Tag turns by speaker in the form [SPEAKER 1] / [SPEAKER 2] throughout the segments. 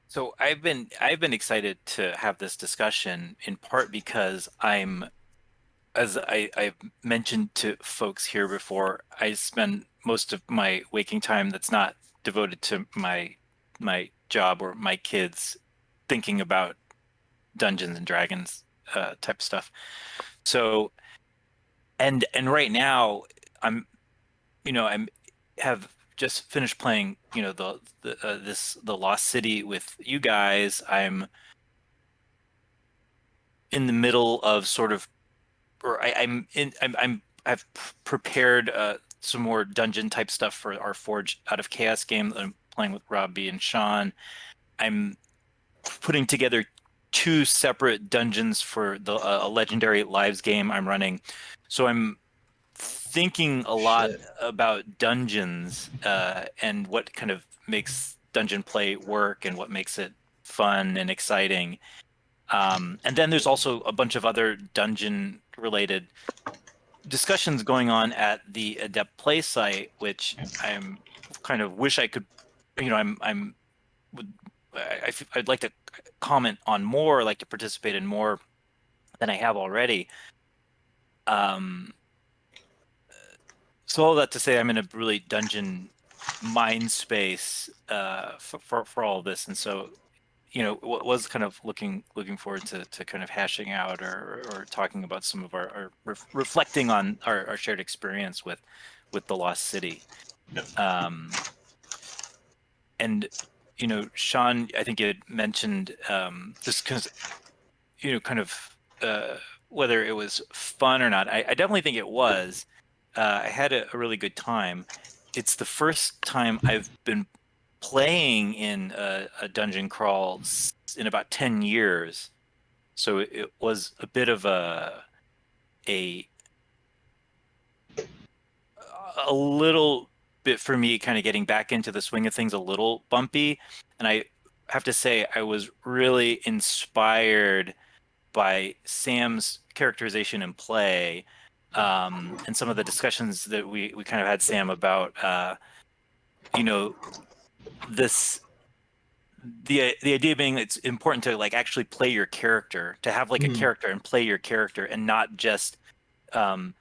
[SPEAKER 1] So I've been excited to have this discussion in part because I've mentioned to folks here before, I spend most of my waking time that's not devoted to my job or my kids thinking about Dungeons and Dragons type stuff. So and right now I'm I'm have just finished playing the Lost City with you guys. I'm in the middle of sort of, or I'm in, I've prepared some more dungeon type stuff for our Forge Out of Chaos game that I'm playing with Robbie and Sean. I'm putting together two separate dungeons for the a legendary lives game I'm running. So I'm thinking a lot
[SPEAKER 2] Shit.
[SPEAKER 1] about dungeons and what kind of makes dungeon play work and what makes it fun and exciting. And then there's also a bunch of other dungeon related discussions going on at the Adept Play site, which I'm kind of wish I could, I'm would I'd like to comment on more, like to participate in more than I have already. Um, so all that to say, I'm in a really dungeon mind space for all of this, and so was kind of looking forward to kind of hashing out or talking about some of our reflecting on our shared experience with the Lost City.
[SPEAKER 2] Yeah.
[SPEAKER 1] Um, and Sean, I think you had mentioned just because kind of whether it was fun or not. I definitely think it was. I had a really good time. It's the first time I've been playing in a dungeon crawl in about 10 years. So it was a bit of a a little bit for me kind of getting back into the swing of things, a little bumpy. And I have to say I was really inspired by Sam's characterization and play, and some of the discussions that we kind of had, Sam, about you know this the idea being it's important to like actually play your character, to have like a
[SPEAKER 2] Mm,
[SPEAKER 1] character and play your character, and not just um,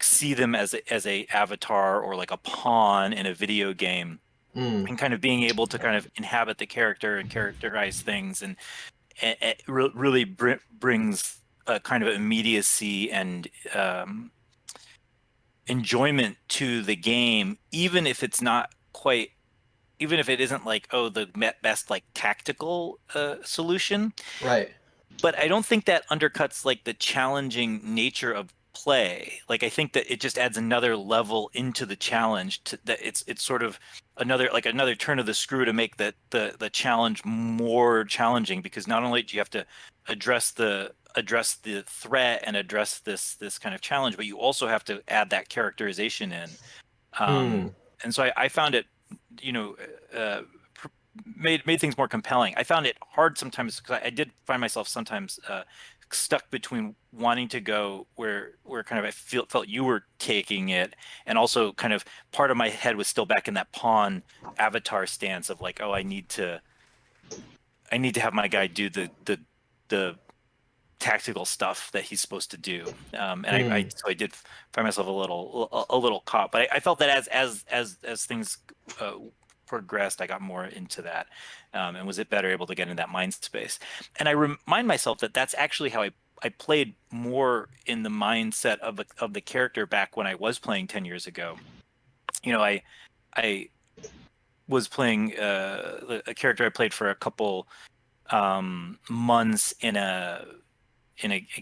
[SPEAKER 1] see them as a avatar or like a pawn in a video game,
[SPEAKER 2] mm,
[SPEAKER 1] and kind of being able to kind of inhabit the character and characterize things, and it really brings a kind of immediacy and enjoyment to the game, even if it's not quite, even if it isn't like, oh, the best like tactical solution.
[SPEAKER 2] right.
[SPEAKER 1] But I don't think that undercuts like the challenging nature of play. Like I think that it just adds another level into the challenge, to that it's sort of another turn of the screw to make the challenge more challenging, because not only do you have to address the threat and address this kind of challenge, but you also have to add that characterization in.
[SPEAKER 2] Mm,
[SPEAKER 1] And so I found it, you know, uh, made things more compelling. I found it hard sometimes because I did find myself sometimes stuck between wanting to go where kind of felt you were taking it, and also kind of part of my head was still back in that pawn avatar stance of like, oh, I need to have my guy do the tactical stuff that he's supposed to do. And
[SPEAKER 2] mm,
[SPEAKER 1] so I did find myself a little caught, but I felt that as things uh, progressed, I got more into that, and was it better able to get in that mind space. And I remind myself that that's actually how I played more in the mindset of the character back when I was playing 10 years ago. I was playing a character I played for a couple months in a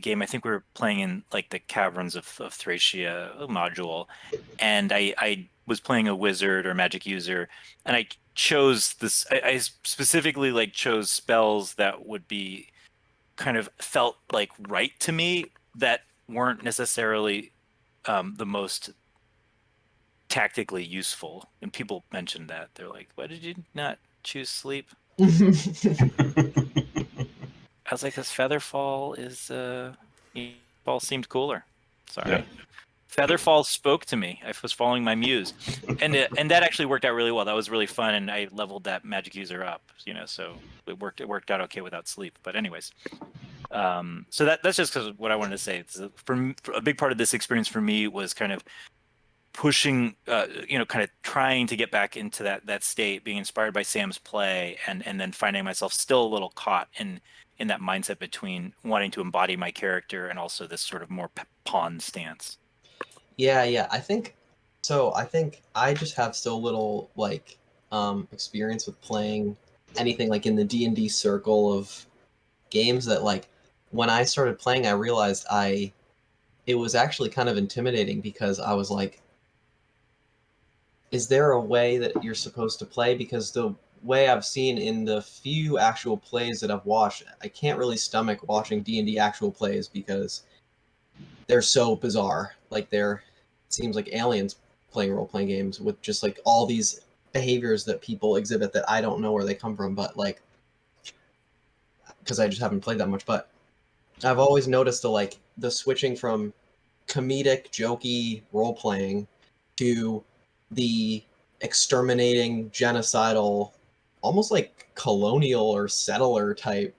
[SPEAKER 1] game. I think we were playing in like the caverns of Thracia module, and I was playing a wizard or magic user, and I chose this. I specifically like chose spells that would be kind of felt like right to me, that weren't necessarily the most tactically useful. And people mentioned that they're like, "Why did you not choose sleep?" I was like, "This Featherfall is fall seemed cooler."
[SPEAKER 2] yeah.
[SPEAKER 1] Sorry. Featherfall spoke to me. I was following my muse, and that actually worked out really well. That was really fun, and I leveled that magic user up. So it worked out okay without sleep. But anyways, so that's just because what I wanted to say. For a big part of this experience for me was kind of pushing, kind of trying to get back into that state, being inspired by Sam's play, and then finding myself still a little caught in that mindset between wanting to embody my character and also this sort of more pawn stance.
[SPEAKER 2] Yeah, I think so. I think I just have so little like experience with playing anything like in the D&D circle of games that like when I started playing, I realized it was actually kind of intimidating because I was like, is there a way that you're supposed to play? Because the way I've seen in the few actual plays that I've watched, I can't really stomach watching D&D actual plays because they're so bizarre. Like it seems like aliens playing role-playing games with just like all these behaviors that people exhibit that I don't know where they come from, but like because I just haven't played that much. But I've always noticed the switching from comedic, jokey role playing to the exterminating, genocidal, almost like colonial or settler type.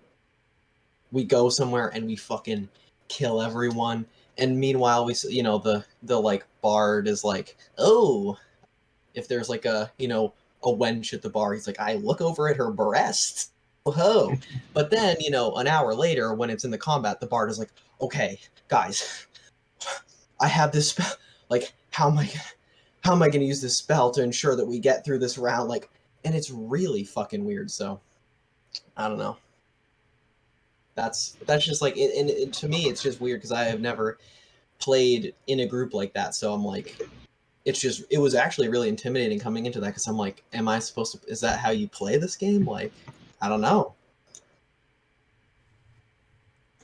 [SPEAKER 2] We go somewhere and we fucking kill everyone. And meanwhile, the like bard is like, oh, if there's like a wench at the bar, he's like, I look over at her breasts. Oh, but then an hour later, when it's in the combat, the bard is like, okay, guys, I have this spell. Like, how am I going to use this spell to ensure that we get through this round? Like, and it's really fucking weird. So I don't know. That's just like, and to me, it's just weird because I have never played in a group like that. So I'm like, it was actually really intimidating coming into that because I'm like, am I supposed to? Is that how you play this game? Like, I don't know.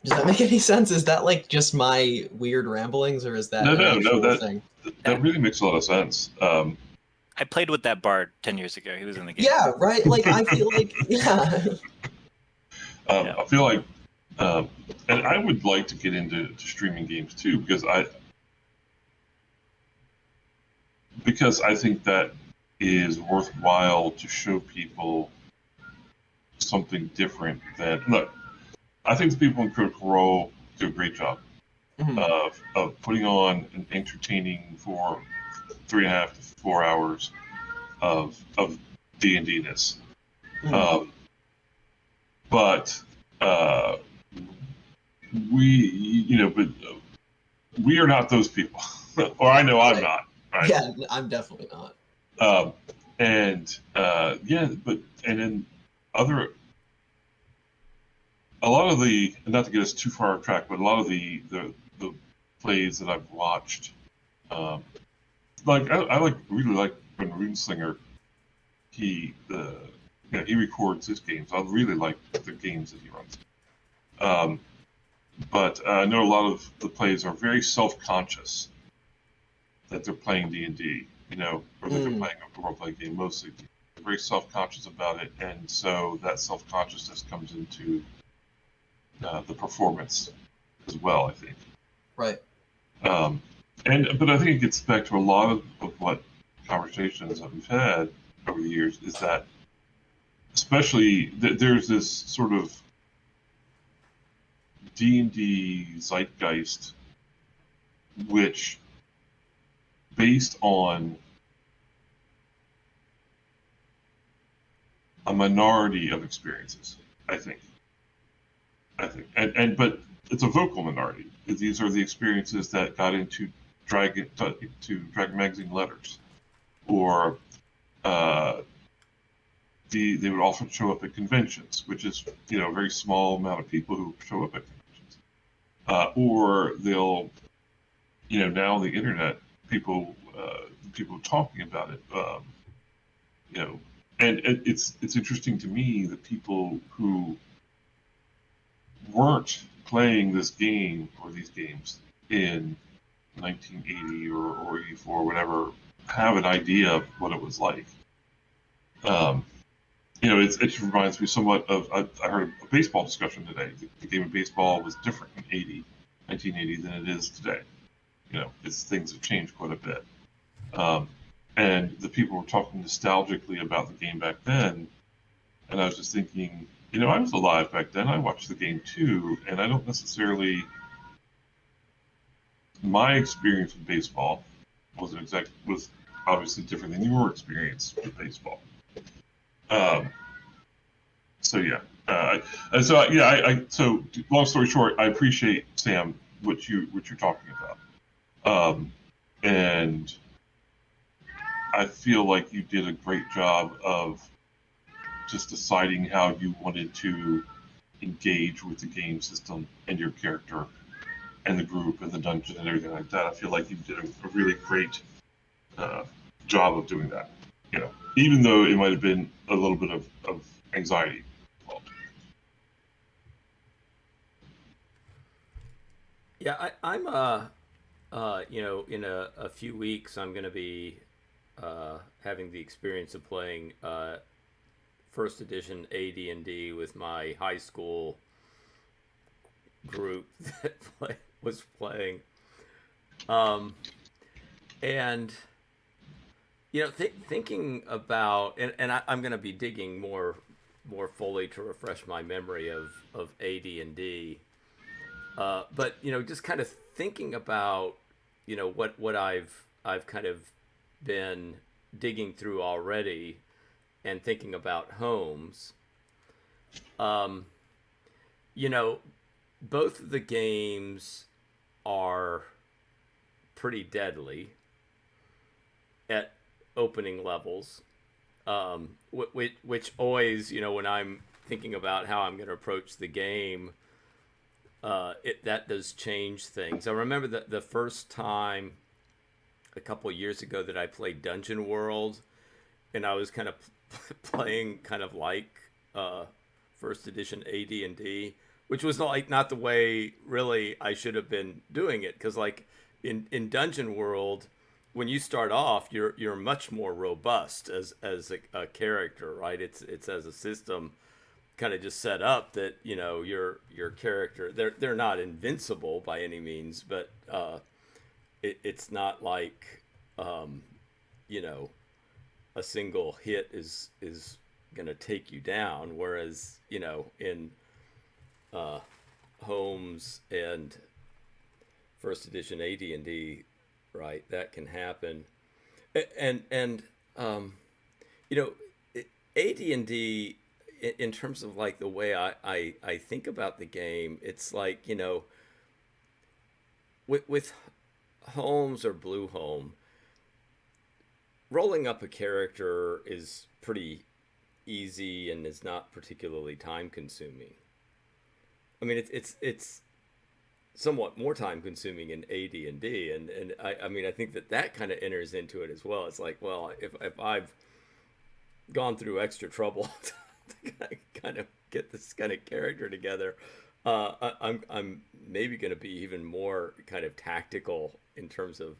[SPEAKER 2] Does that make any sense? Is that like just my weird ramblings, or is that an
[SPEAKER 3] No.
[SPEAKER 2] actual thing?
[SPEAKER 3] That really makes a lot of sense.
[SPEAKER 1] I played with that bard 10 years ago. He was in the game.
[SPEAKER 2] Yeah, right. Like I feel like yeah.
[SPEAKER 1] Yeah.
[SPEAKER 3] I feel like, and I would like to get into streaming games too because I think that is worthwhile to show people something different than look. I think the people in Critical Role do a great job of putting on an entertaining for 3.5 to 4 hours of D&D-ness. But but we are not those people, or I know I'm not. Right?
[SPEAKER 2] Yeah, I'm definitely not.
[SPEAKER 3] And then a lot of the, not to get us too far off track, but a lot of the plays that I've watched, I really like when Runeslinger, he records his games. I really like the games that he runs. But I know a lot of the plays are very self-conscious that they're playing D&D, or that they're playing a role-playing game mostly. They're very self-conscious about it, and so that self-consciousness comes into the performance as well, I think.
[SPEAKER 2] Right.
[SPEAKER 3] But I think it gets back to a lot of what conversations that we've had over the years is that, especially there's this sort of D&D zeitgeist, which based on a minority of experiences, I think, but it's a vocal minority. These are the experiences that got into Dragon Magazine letters, or they would often show up at conventions, which is a very small amount of people who show up at conventions, or they'll now on the internet people talking about it, and it's interesting to me that people who weren't playing this game or these games in 1980 or 84 or whatever have an idea of what it was like. It reminds me somewhat of, I heard a baseball discussion today. The game of baseball was different in 1980 than it is today. things have changed quite a bit. And the people were talking nostalgically about the game back then, and I was just thinking, I was alive back then. I watched the game too, and I don't necessarily. My experience with baseball was obviously different than your experience with baseball. So yeah, so long story short, I appreciate, Sam, what you're talking about, and I feel like you did a great job of just deciding how you wanted to engage with the game system and your character and the group and the dungeon and everything like that. I feel like you did a really great job of doing that. Even though it might have been a little bit of anxiety involved.
[SPEAKER 4] Yeah, I'm in a few weeks I'm going to be having the experience of playing first edition AD&D with my high school group that was playing, and thinking about, and I'm going to be digging more fully to refresh my memory of AD&D, but just kind of thinking about what I've kind of been digging through already, and thinking about Holmes. Both of the games are pretty deadly at opening levels, which always, when I'm thinking about how I'm going to approach the game, that does change things. I remember the first time a couple of years ago that I played Dungeon World, and I was kind of playing kind of like first edition AD&D, which was not the way really I should have been doing it, because like in Dungeon World, when you start off, you're much more robust as a character, right? It's as a system kind of just set up that your character, they're not invincible by any means, but it's not like a single hit is going to take you down, whereas in Holmes and first edition AD&D, right, that can happen. And AD&D, in terms of like the way I think about the game, it's like with Holmes or Blueholme, rolling up a character is pretty easy and is not particularly time consuming. I mean, it's somewhat more time consuming in AD&D, and I mean, I think that kind of enters into it as well. It's like, well, if I've gone through extra trouble to kind of get this kind of character together, I'm maybe going to be even more kind of tactical in terms of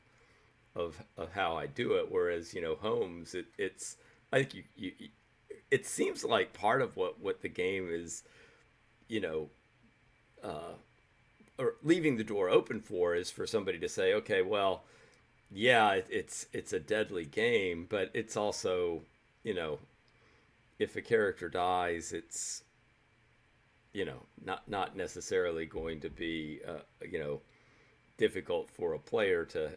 [SPEAKER 4] how I do it. Whereas Holmes, it's I think you it seems like part of what the game is, or leaving the door open for, is for somebody to say, okay, well, yeah, it's a deadly game, but it's also, if a character dies, it's not necessarily going to be difficult for a player to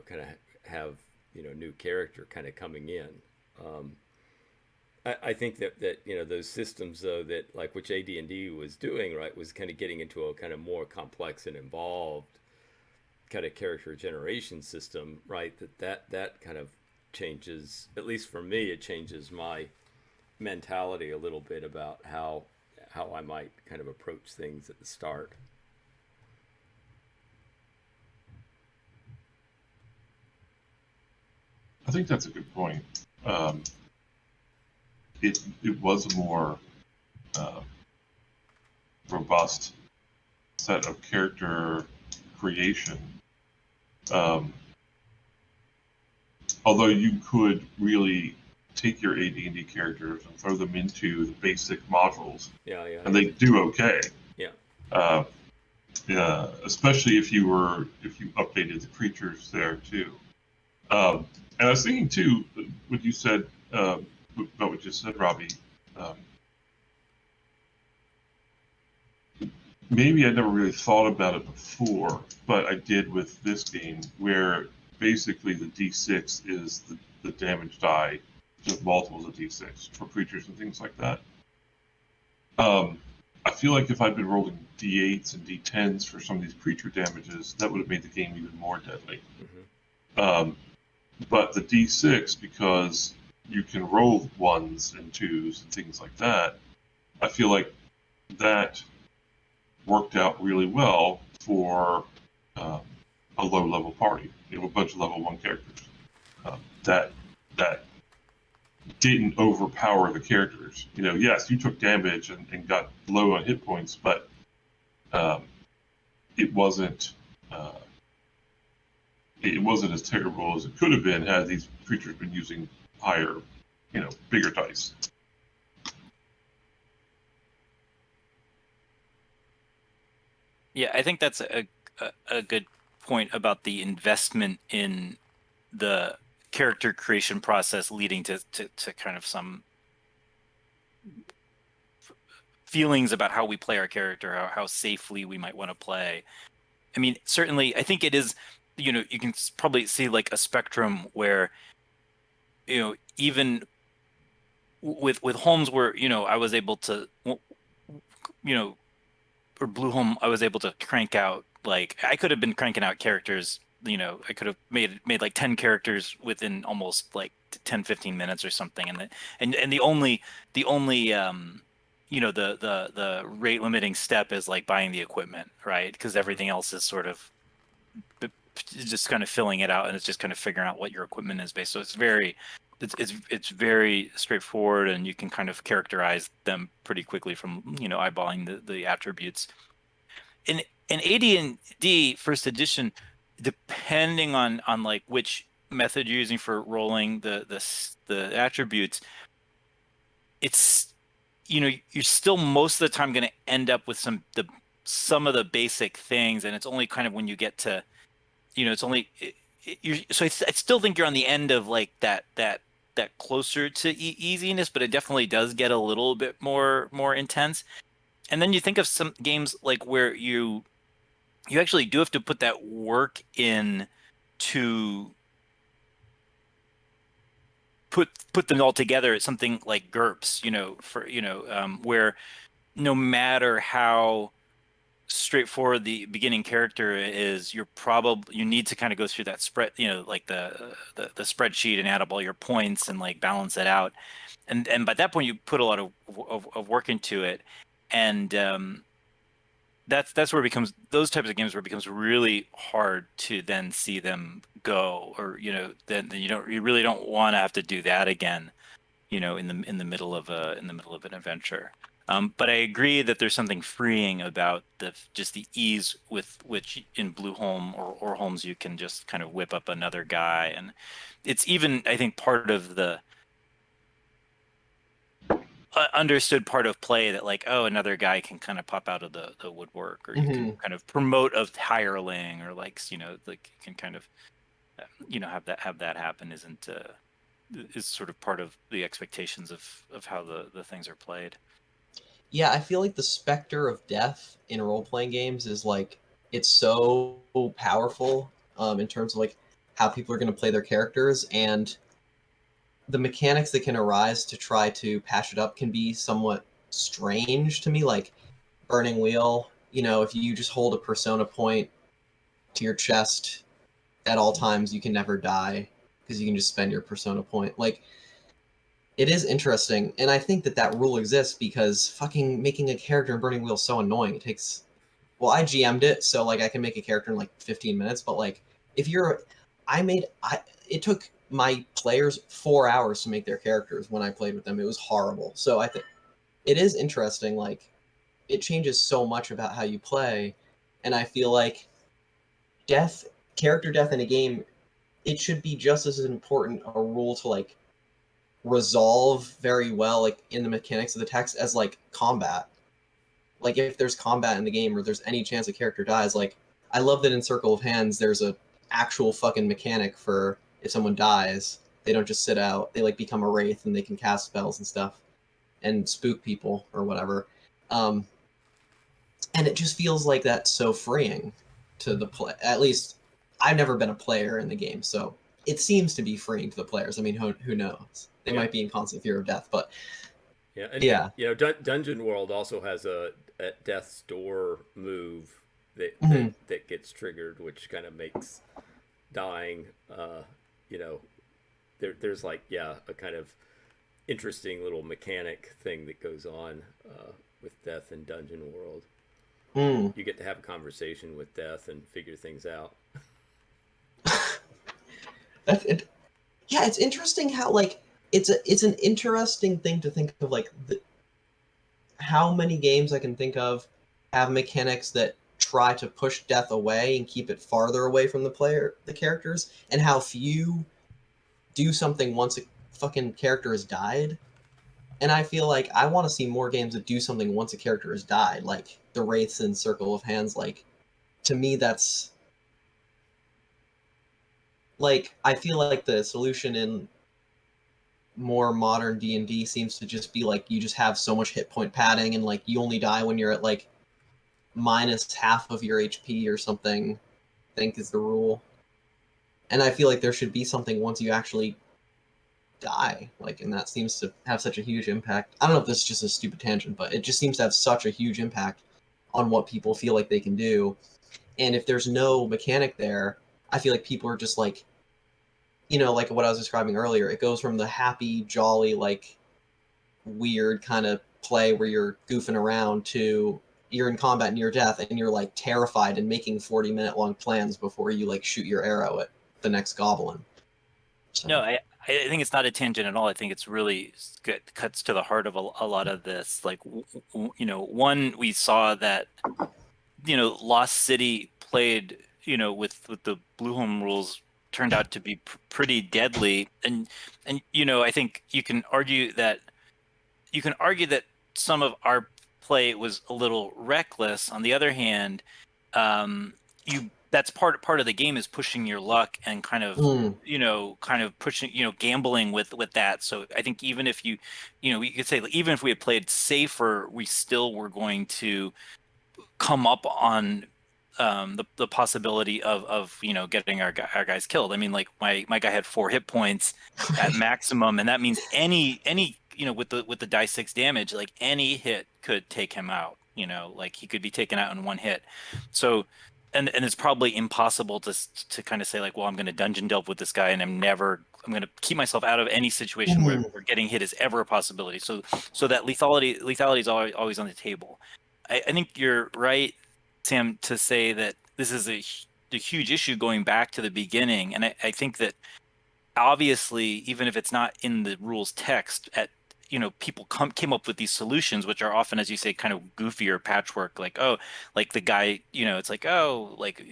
[SPEAKER 4] kind of have new character kind of coming in. I think that those systems, though, that like which AD&D was doing, right, was kind of getting into a kind of more complex and involved kind of character generation system, right, that kind of changes, at least for me, it changes my mentality a little bit about how I might kind of approach things at the start.
[SPEAKER 3] I think that's a good point. It was a more robust set of character creation. Although you could really take your AD&D characters and throw them into the basic modules,
[SPEAKER 4] Yeah.
[SPEAKER 3] and they do okay.
[SPEAKER 4] Yeah.
[SPEAKER 3] especially if you updated the creatures there too. And I was thinking too, what you said about what you said, Robbie. Um, Maybe I never really thought about it before, but I did with this game, where basically the D6 is the damage die, just multiples of D6 for creatures and things like that. I feel like if I'd been rolling D8s and D10s for some of these creature damages, that would have made the game even more deadly.
[SPEAKER 4] Mm-hmm.
[SPEAKER 3] But the D6, because you can roll ones and twos and things like that, I feel like that worked out really well for a low-level party. A bunch of level 1 characters that didn't overpower the characters. Yes, you took damage and got low on hit points, but it wasn't as terrible as it could have been had these creatures been using higher, bigger dice.
[SPEAKER 1] Yeah, I think that's a good point about the investment in the character creation process leading to kind of some feelings about how we play our character, how safely we might want to play. I mean, certainly, I think it is, you can probably see like a spectrum where, even with Holmes, where, I was able to, or Blueholme, I was able to crank out, like, I could have been cranking out characters, I could have made like 10 characters within almost like 10, 15 minutes or something. And the only, the rate limiting step is like buying the equipment, right? Because everything else is sort of just kind of filling it out, and it's just kind of figuring out what your equipment is based. So it's very straightforward, and you can kind of characterize them pretty quickly from eyeballing the attributes. In AD&D first edition, depending on like which method you're using for rolling the attributes, it's you're still most of the time going to end up with some of the basic things, and it's only kind of when you get to it's only so I still think you're on the end of like that closer to easiness, but it definitely does get a little bit more intense. And then you think of some games like where you actually do have to put that work in to put them all together. It's something like GURPS, where no matter how straightforward the beginning character is, you need to kind of go through that spread, like the spreadsheet, and add up all your points and like balance it out. And by that point you put a lot of work into it. And that's where it becomes, those types of games where it becomes really hard to then see them go, or then you really don't want to have to do that again, in the middle of an adventure. But I agree that there's something freeing about just the ease with which in Blueholme or Holmes you can just kind of whip up another guy. And it's even, I think, part of the understood part of play that, like, oh, another guy can kind of pop out of the woodwork, or you can kind of promote a hireling, or like like you can kind of have that happen, is sort of part of the expectations of how the things are played.
[SPEAKER 2] Yeah, I feel like the specter of death in role-playing games is like, it's so powerful in terms of like how people are going to play their characters, and the mechanics that can arise to try to patch it up can be somewhat strange to me. Like Burning Wheel, if you just hold a persona point to your chest at all times, you can never die because you can just spend your persona point. Like, it is interesting, and I think that rule exists because fucking making a character in Burning Wheel is so annoying. It takes, well, I GM'd it, so like I can make a character in like 15 minutes, but like if you're, it took my players 4 hours to make their characters when I played with them. It was horrible. So I think it is interesting, like it changes so much about how you play, and I feel like character death in a game, it should be just as important a rule to like resolve very well, like in the mechanics of the text, as like combat. like if there's combat in the game or there's any chance a character dies, like I love that in Circle of Hands there's a actual fucking mechanic for if someone dies, they don't just sit out. They like become a wraith and they can cast spells and stuff and spook people or whatever. Um, and it just feels like that's so freeing to the play. At least I've never been a player in the game, so it seems to be freeing to the players. I mean, who knows? They might be in constant fear of death, but
[SPEAKER 4] Yeah, and
[SPEAKER 2] yeah.
[SPEAKER 4] you know, Dungeon World also has a death's door move that
[SPEAKER 2] Mhm.
[SPEAKER 4] that gets triggered, which kind of makes dying. You know, there's like a kind of interesting little mechanic thing that goes on with death in Dungeon World.
[SPEAKER 2] Mm.
[SPEAKER 4] You get to have a conversation with death and figure things out.
[SPEAKER 2] That's it. Yeah, it's interesting how like it's an interesting thing to think of, like how many games I can think of have mechanics that try to push death away and keep it farther away from the characters, and how few do something once a fucking character has died. And I feel like I want to see more games that do something once a character has died, like the Wraiths in Circle of Hands. Like, to me, that's like I feel like the solution in more modern D&D seems to just be like you just have so much hit point padding and like you only die when you're at like minus half of your HP or something, I think is the rule. And I feel like there should be something once you actually die, like, and that seems to have such a huge impact. I don't know if this is just a stupid tangent, but it just seems to have such a huge impact on what people feel like they can do. And if there's no mechanic there, I feel like people are just like, like what I was describing earlier, it goes from the happy, jolly, like weird kind of play where you're goofing around to you're in combat near death and you're like terrified and making 40-minute long plans before you like shoot your arrow at the next goblin. So.
[SPEAKER 1] No, I think it's not a tangent at all. I think it's really good, cuts to the heart of a lot of this. Like, one, we saw that, Lost City played, with the Blueholme rules turned out to be pretty deadly. And I think you can argue that some of our play was a little reckless. On the other hand, you that's part of the game is pushing your luck and kind of pushing, gambling with that. So I think even if you could say, like, even if we had played safer, we still were going to come up on the possibility of getting our guys killed. I mean, like my guy had 4 hit points at maximum, and that means any with the die 6 damage, like any hit could take him out. Like he could be taken out in one hit. So and it's probably impossible to kind of say, like, well, I'm going to dungeon delve with this guy and I'm going to keep myself out of any situation where getting hit is ever a possibility. So that lethality is always on the table. I think you're right, Sam, to say that this is a huge issue going back to the beginning. And I think that obviously, even if it's not in the rules text, people came up with these solutions, which are often, as you say, kind of goofy or patchwork, like, oh, like the guy, it's like, oh, like,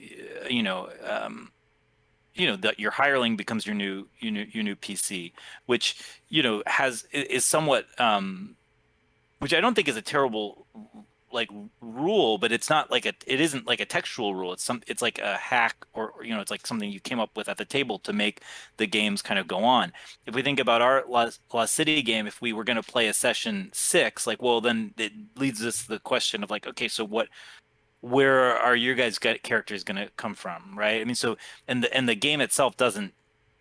[SPEAKER 1] that your hireling becomes your new PC, which, is somewhat, which I don't think is a terrible like rule, but it's not like it isn't like a textual rule. It's like a hack, or it's like something you came up with at the table to make the games kind of go on. If we think about our Lost City game, if we were going to play a session 6, like, well, then it leads us to the question of, like, okay, so where are your guys' characters going to come from, right? I mean, so and the game itself doesn't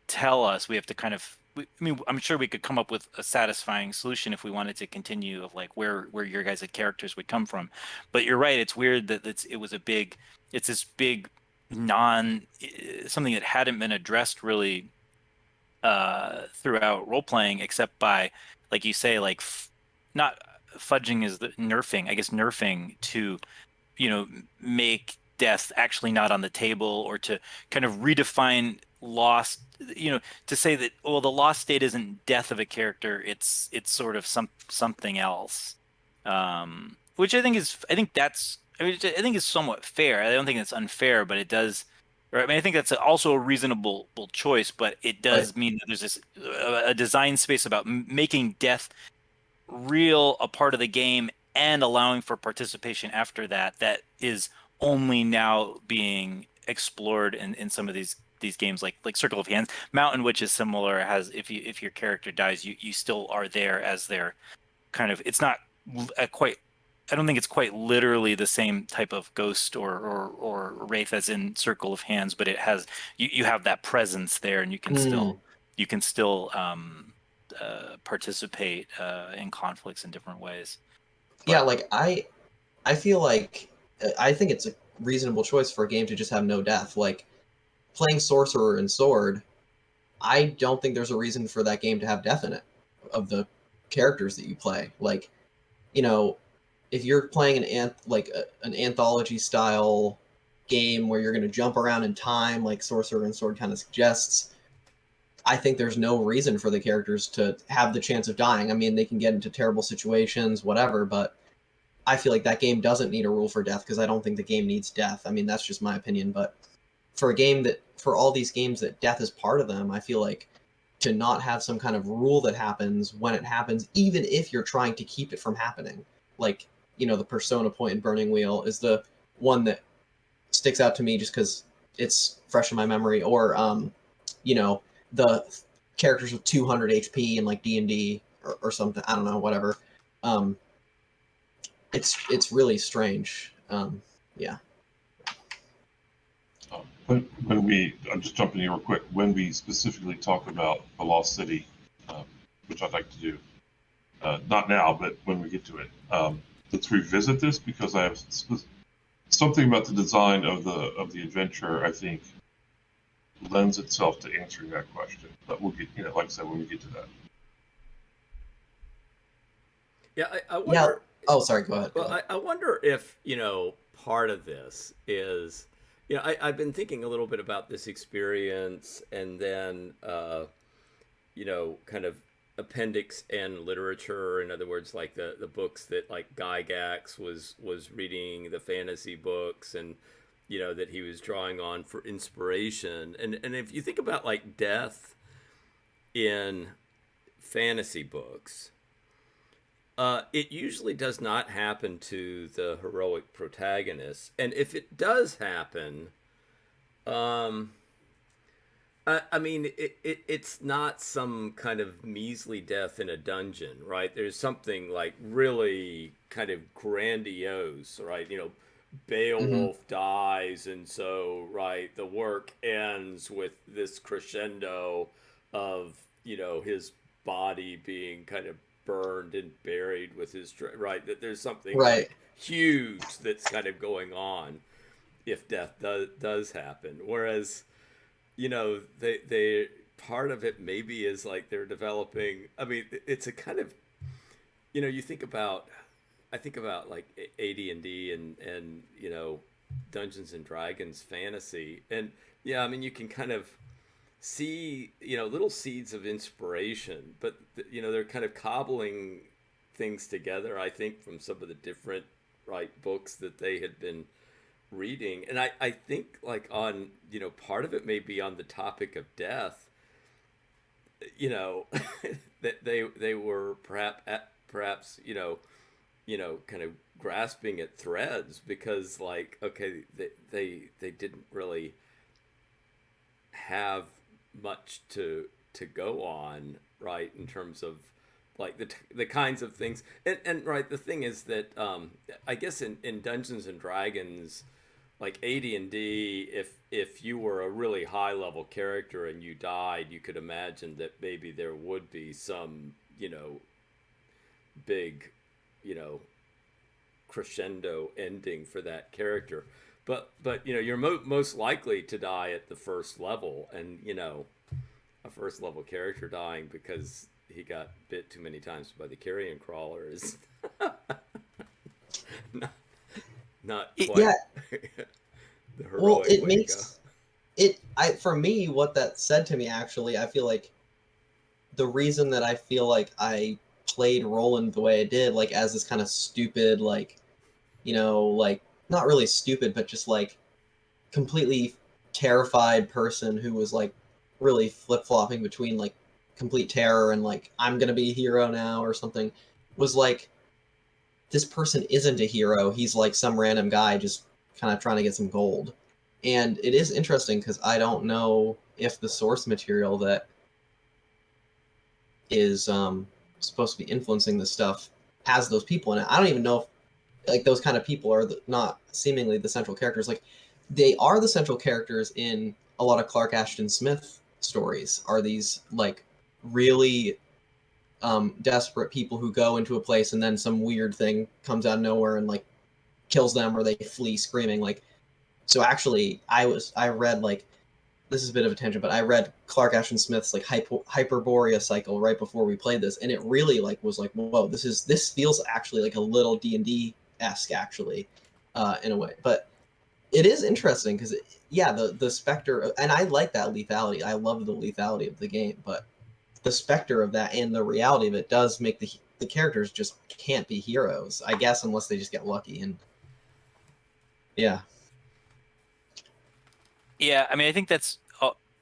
[SPEAKER 1] tell us. We have to kind of, I mean, I'm sure we could come up with a satisfying solution if we wanted to continue, of like where your guys' characters would come from. But you're right, it's weird that it's this big something that hadn't been addressed really throughout role playing, except by, like you say, like not fudging is the nerfing, I guess, nerfing to make death actually not on the table, or to kind of redefine lost, to say that, well, the lost state isn't death of a character, it's sort of something else, which I think that's, I think is somewhat fair. I don't think it's unfair, but it does, or I mean, I think that's also a reasonable choice, but it does
[SPEAKER 2] Right.
[SPEAKER 1] mean that there's this a design space about making death real, a part of the game, and allowing for participation after that, that is only now being explored in some of these games like Circle of Hands. Mountain, which is similar, has if your character dies, you still are there as their kind of, it's not quite, I don't think it's quite literally the same type of ghost or wraith as in Circle of Hands, but it has, you have that presence there, and you can still participate in conflicts in different ways.
[SPEAKER 2] Yeah,
[SPEAKER 1] But
[SPEAKER 2] like I feel like I think it's a reasonable choice for a game to just have no death. Like playing Sorcerer and Sword, I don't think there's a reason for that game to have death in it of the characters that you play. Like, you know, if you're playing an anthology style game where you're going to jump around in time, like Sorcerer and Sword kind of suggests, I think there's no reason for the characters to have the chance of dying. I mean, they can get into terrible situations, whatever, but I feel like that game doesn't need a rule for death because I don't think the game needs death. I mean, that's just my opinion, but for all these games that death is part of them, I feel like to not have some kind of rule that happens when it happens, even if you're trying to keep it from happening. Like, the Persona point in Burning Wheel is the one that sticks out to me just because it's fresh in my memory. Or, the characters with 200 HP in like D&D or something. I don't know, whatever. It's really strange. Yeah.
[SPEAKER 3] I'm just jumping in real quick, when we specifically talk about the Lost City, which I'd like to do, not now, but when we get to it, let's revisit this because I have something about the design of the adventure, I think, lends itself to answering that question. But we'll get, like I said, when we get to that.
[SPEAKER 4] Yeah, I wonder.
[SPEAKER 2] Yeah. Oh, sorry. Go ahead.
[SPEAKER 4] Well, I wonder if, part of this is, I've been thinking a little bit about this experience, and then, kind of appendix and literature. In other words, like the books that like Gygax was reading, the fantasy books, and, that he was drawing on for inspiration. And if you think about like death in fantasy books, it usually does not happen to the heroic protagonist, and if it does happen, I mean, it's not some kind of measly death in a dungeon, right? There's something like really kind of grandiose, right? Beowulf dies, and so, right, the work ends with this crescendo of, his body being kind of burned and buried with his, right, that there's something like huge that's kind of going on if death does happen. Whereas, they part of it maybe is like they're developing, I mean, it's a kind of, I think about like AD&D and Dungeons and Dragons fantasy, and yeah, I mean, you can kind of see little seeds of inspiration, but they're kind of cobbling things together, I think, from some of the different books that they had been reading. And I think like on part of it may be on the topic of death, that they were perhaps kind of grasping at threads, because like, okay, they didn't really have much to go on, right, in terms of like the kinds of things, and right, the thing is that I guess in Dungeons and Dragons, like AD&D, if you were a really high level character and you died, you could imagine that maybe there would be some big crescendo ending for that character. But you're most likely to die at the first level, and a first level character dying because he got bit too many times by the carrion crawler is not quite the heroic
[SPEAKER 2] well, it
[SPEAKER 4] way
[SPEAKER 2] makes it. For me, what that said to me, actually, I feel like the reason that I feel like I played Roland the way I did, like as this kind of stupid, like like not really stupid, but just like completely terrified person who was like really flip-flopping between like complete terror and like I'm gonna be a hero now or something, was like this person isn't a hero. He's like some random guy just kind of trying to get some gold. And it is interesting because I don't know if the source material that is supposed to be influencing this stuff has those people in it. I don't even know if like those kind of people are not seemingly the central characters. Like they are the central characters in a lot of Clark Ashton Smith stories. Are these like really desperate people who go into a place and then some weird thing comes out of nowhere and like kills them or they flee screaming. Like so actually I read like this is a bit of a tangent, but I read Clark Ashton Smith's like Hyperborea cycle right before we played this, and it really like was like, whoa, this feels actually like a little D&D esque actually, in a way. But it is interesting because yeah, the specter, and I like that lethality. I love the lethality of the game, but the specter of that and the reality of it does make the characters just can't be heroes, I guess, unless they just get lucky. And yeah,
[SPEAKER 1] Yeah, I mean, I think that's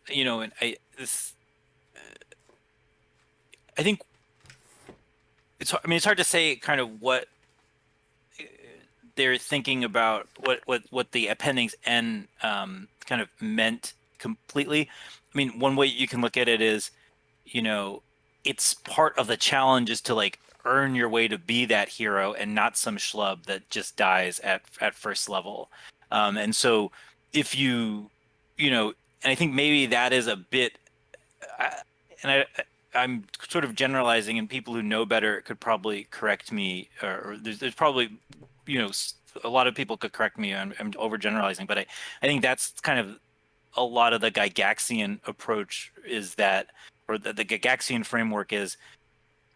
[SPEAKER 1] you know, and I think I mean, it's hard to say kind of what they're thinking about, what the appendix N kind of meant completely. I mean, one way you can look at it is, you know, it's part of the challenge is to like earn your way to be that hero and not some schlub that just dies at first level. And so if you know, and I think maybe that is a bit, I, and I'm sort of generalizing, and people who know better could probably correct me, or there's probably, you know, a lot of people could correct me. I'm overgeneralizing, but I think that's kind of a lot of the Gygaxian approach is that, or the Gygaxian framework is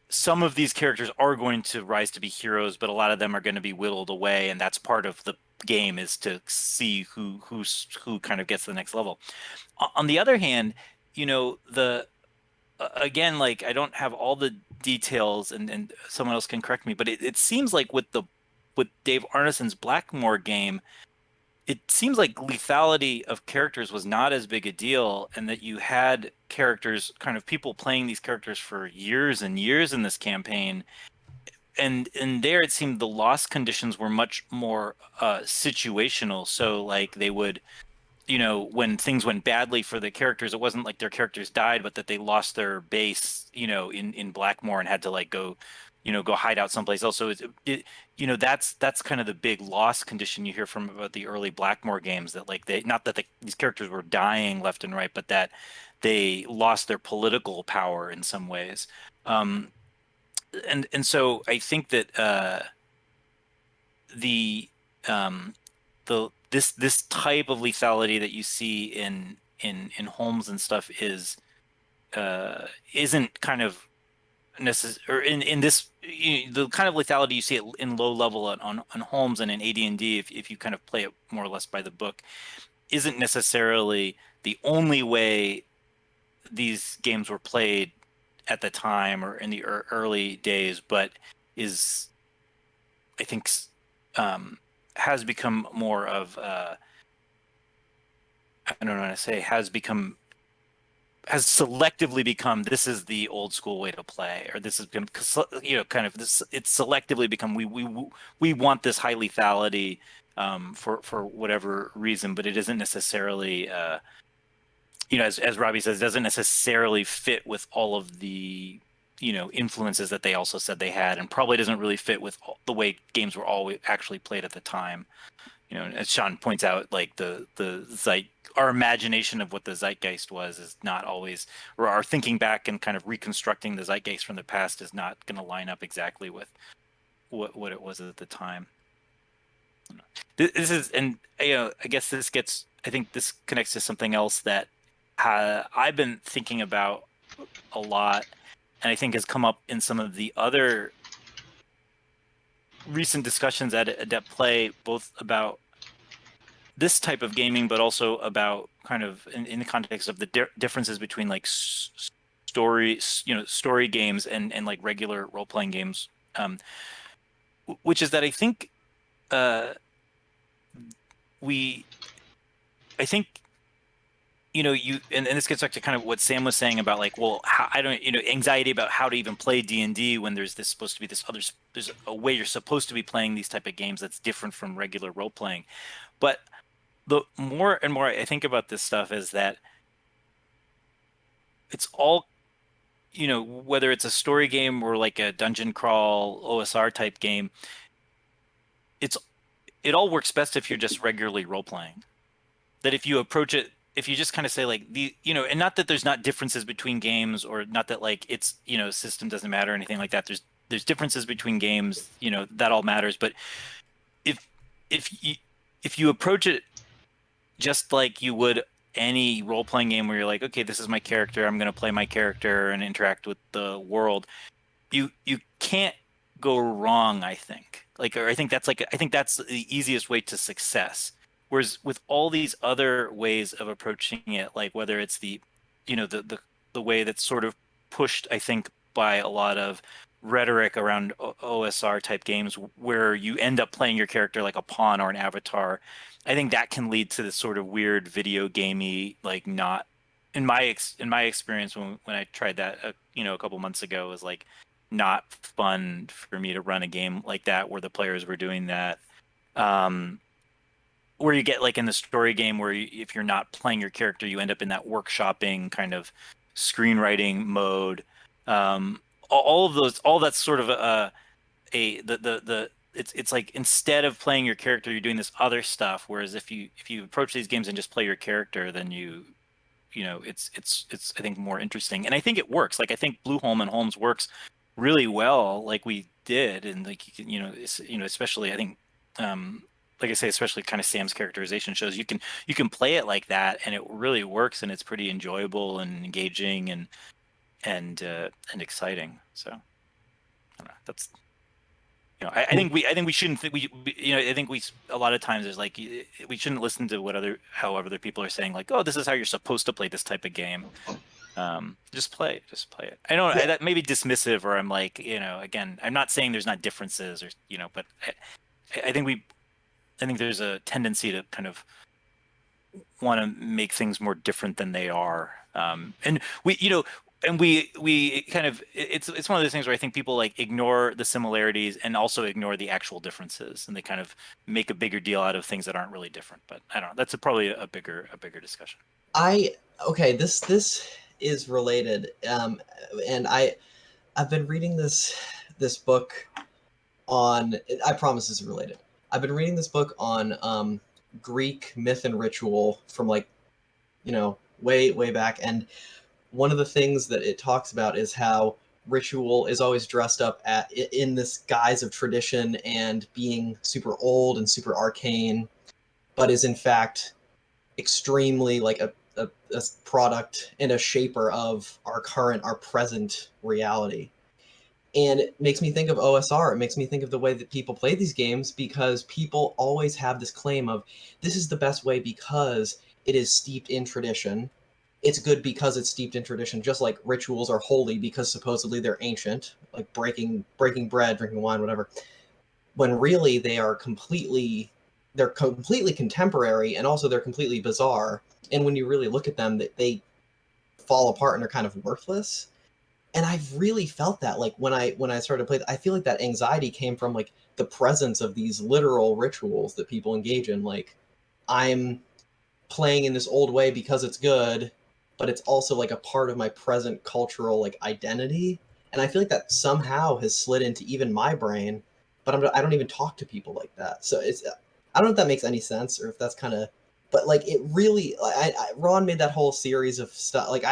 [SPEAKER 1] some of these characters are going to rise to be heroes, but a lot of them are going to be whittled away, and that's part of the game is to see who kind of gets to the next level. On the other hand, you know, the again, like I don't have all the details, and someone else can correct me, but it seems like with Dave Arneson's Blackmore game, it seems like lethality of characters was not as big a deal, and that you had characters, kind of people playing these characters for years and years in this campaign, and there it seemed the loss conditions were much more situational. So like they would, you know, when things went badly for the characters, it wasn't like their characters died, but that they lost their base, you know, in Blackmore and had to like go, you know, go hide out someplace else. So you know, that's kind of the big loss condition you hear from about the early Blackmore games, that like they, not that these characters were dying left and right, but that they lost their political power in some ways. Um, and so I think that the um, this type of lethality that you see in Holmes and stuff is isn't kind of necessary, or in this, the kind of lethality you see it in low level on Holmes and in AD&D, if you kind of play it more or less by the book, isn't necessarily the only way these games were played at the time or in the early days, but is, I think, has become more of I don't know how to say, has selectively become, this is the old school way to play, or this has been, you know, kind of this, it's selectively become, we want this high lethality for whatever reason, but it isn't necessarily you know, as Robbie says, doesn't necessarily fit with all of the, you know, influences that they also said they had, and probably doesn't really fit with the way games were always actually played at the time. You know, as Sean points out, like our imagination of what the zeitgeist was is not always, or our thinking back and kind of reconstructing the zeitgeist from the past is not going to line up exactly with what it was at the time. This is, and you know, I guess this gets, I think this connects to something else that I've been thinking about a lot, and I think has come up in some of the other recent discussions at Adept Play, both about this type of gaming, but also about kind of in the context of the differences between like stories, you know, story games and like regular role playing games, which is that I think uh, we, I think, and this gets back to kind of what Sam was saying about like, well, how, I don't, anxiety about how to even play D&D when there's this supposed to be this other, there's a way you're supposed to be playing these type of games that's different from regular role playing. But the more and more I think about this stuff is that it's all, whether it's a story game or like a dungeon crawl OSR type game, it all works best if you're just regularly role playing. That if you approach it, if you just kind of say like and not that there's not differences between games, or not that like it's, system doesn't matter or anything like that. There's differences between games, that all matters. But if if you if you approach it just like you would any role playing game where you're like, okay, this is my character, I'm going to play my character and interact with the world, you can't go wrong, I think. Or I think that's the easiest way to success. Whereas with all these other ways of approaching it, like whether it's the way that's sort of pushed, I think, by a lot of rhetoric around OSR type games, where you end up playing your character like a pawn or an avatar, I think that can lead to this sort of weird video gamey, like, not in my experience when I tried that a couple months ago, was like not fun for me to run a game like that where the players were doing that. Where you get like in the story game where if you're not playing your character, you end up in that workshopping kind of screenwriting mode. All of those, all that's sort of it's like, instead of playing your character, you're doing this other stuff. Whereas if you approach these games and just play your character, then it's I think more interesting, and I think it works. Like I think Blueholme and Holmes works really well, like we did, and like especially I think, like I say, especially kind of Sam's characterization shows you can play it like that, and it really works, and it's pretty enjoyable and engaging and exciting. So I don't know, that's I think we shouldn't I think a lot of times there's like, we shouldn't listen to how other people are saying, like, oh, this is how you're supposed to play this type of game. Just play it. I know that may be dismissive, or I'm like, again, I'm not saying there's not differences, or but I think there's a tendency to kind of want to make things more different than they are. And we kind of, it's one of those things where I think people like ignore the similarities and also ignore the actual differences, and they kind of make a bigger deal out of things that aren't really different. But I don't know. That's probably a bigger discussion.
[SPEAKER 2] Okay, this is related, and I've been reading this book on. I promise this is related. I've been reading this book on Greek myth and ritual from like, way back, and one of the things that it talks about is how ritual is always dressed up in this guise of tradition and being super old and super arcane, but is in fact extremely like a product and a shaper of our present reality. And it makes me think of OSR. It makes me think of the way that people play these games, because people always have this claim of, this is the best way because it is steeped in tradition. It's good because it's steeped in tradition, just like rituals are holy because supposedly they're ancient, like breaking bread, drinking wine, whatever. When really they're completely contemporary, and also they're completely bizarre. And when you really look at them, they fall apart and are kind of worthless. And I've really felt that, like when I started to play, I feel like that anxiety came from like the presence of these literal rituals that people engage in. Like, I'm playing in this old way because it's good, but it's also like a part of my present cultural like identity. And I feel like that somehow has slid into even my brain, but I don't even talk to people like that. So I don't know if that makes any sense, or if that's kind of, but like it really, Ron made that whole series of stuff. Like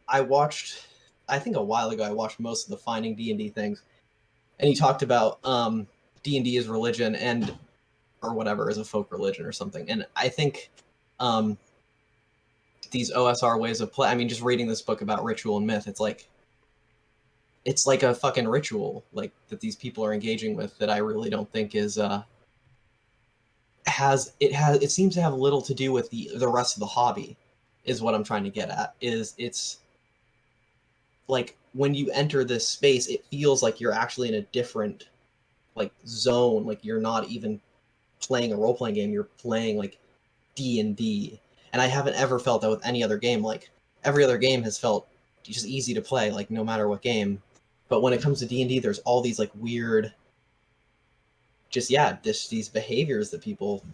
[SPEAKER 2] I watched, I think a while ago, I watched most of the Finding D&D things, and he talked about D&D as religion, and or whatever, as a folk religion or something. And I think these OSR ways of play, I mean, just reading this book about ritual and myth, it's like a fucking ritual, like, that these people are engaging with, that I really don't think is it seems to have little to do with the rest of the hobby, is what I'm trying to get at. It's like, when you enter this space, it feels like you're actually in a different like zone. Like, you're not even playing a role-playing game, you're playing like D&D. And I haven't ever felt that with any other game. Like, every other game has felt just easy to play, like, no matter what game. But when it comes to D&D, there's all these, like, weird, these behaviors that people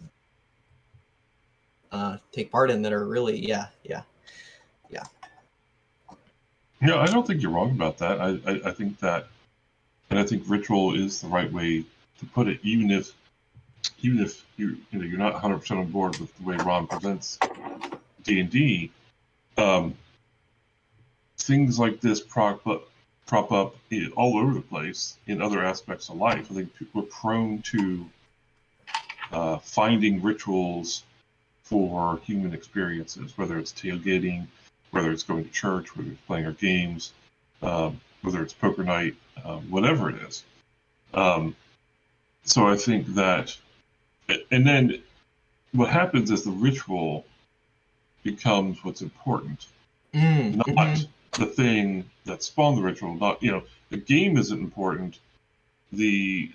[SPEAKER 2] take part in that are really, yeah.
[SPEAKER 3] Yeah, I don't think you're wrong about that. I think that, and I think ritual is the right way to put it, even if you're not 100% on board with the way Ron presents D&D. Things like this prop up all over the place in other aspects of life. I think people are prone to finding rituals for human experiences, whether it's tailgating, whether it's going to church, whether it's playing our games, whether it's poker night, whatever it is. So I think that, and then what happens is the ritual becomes what's important, not the thing that spawned the ritual. Not, the game isn't important. The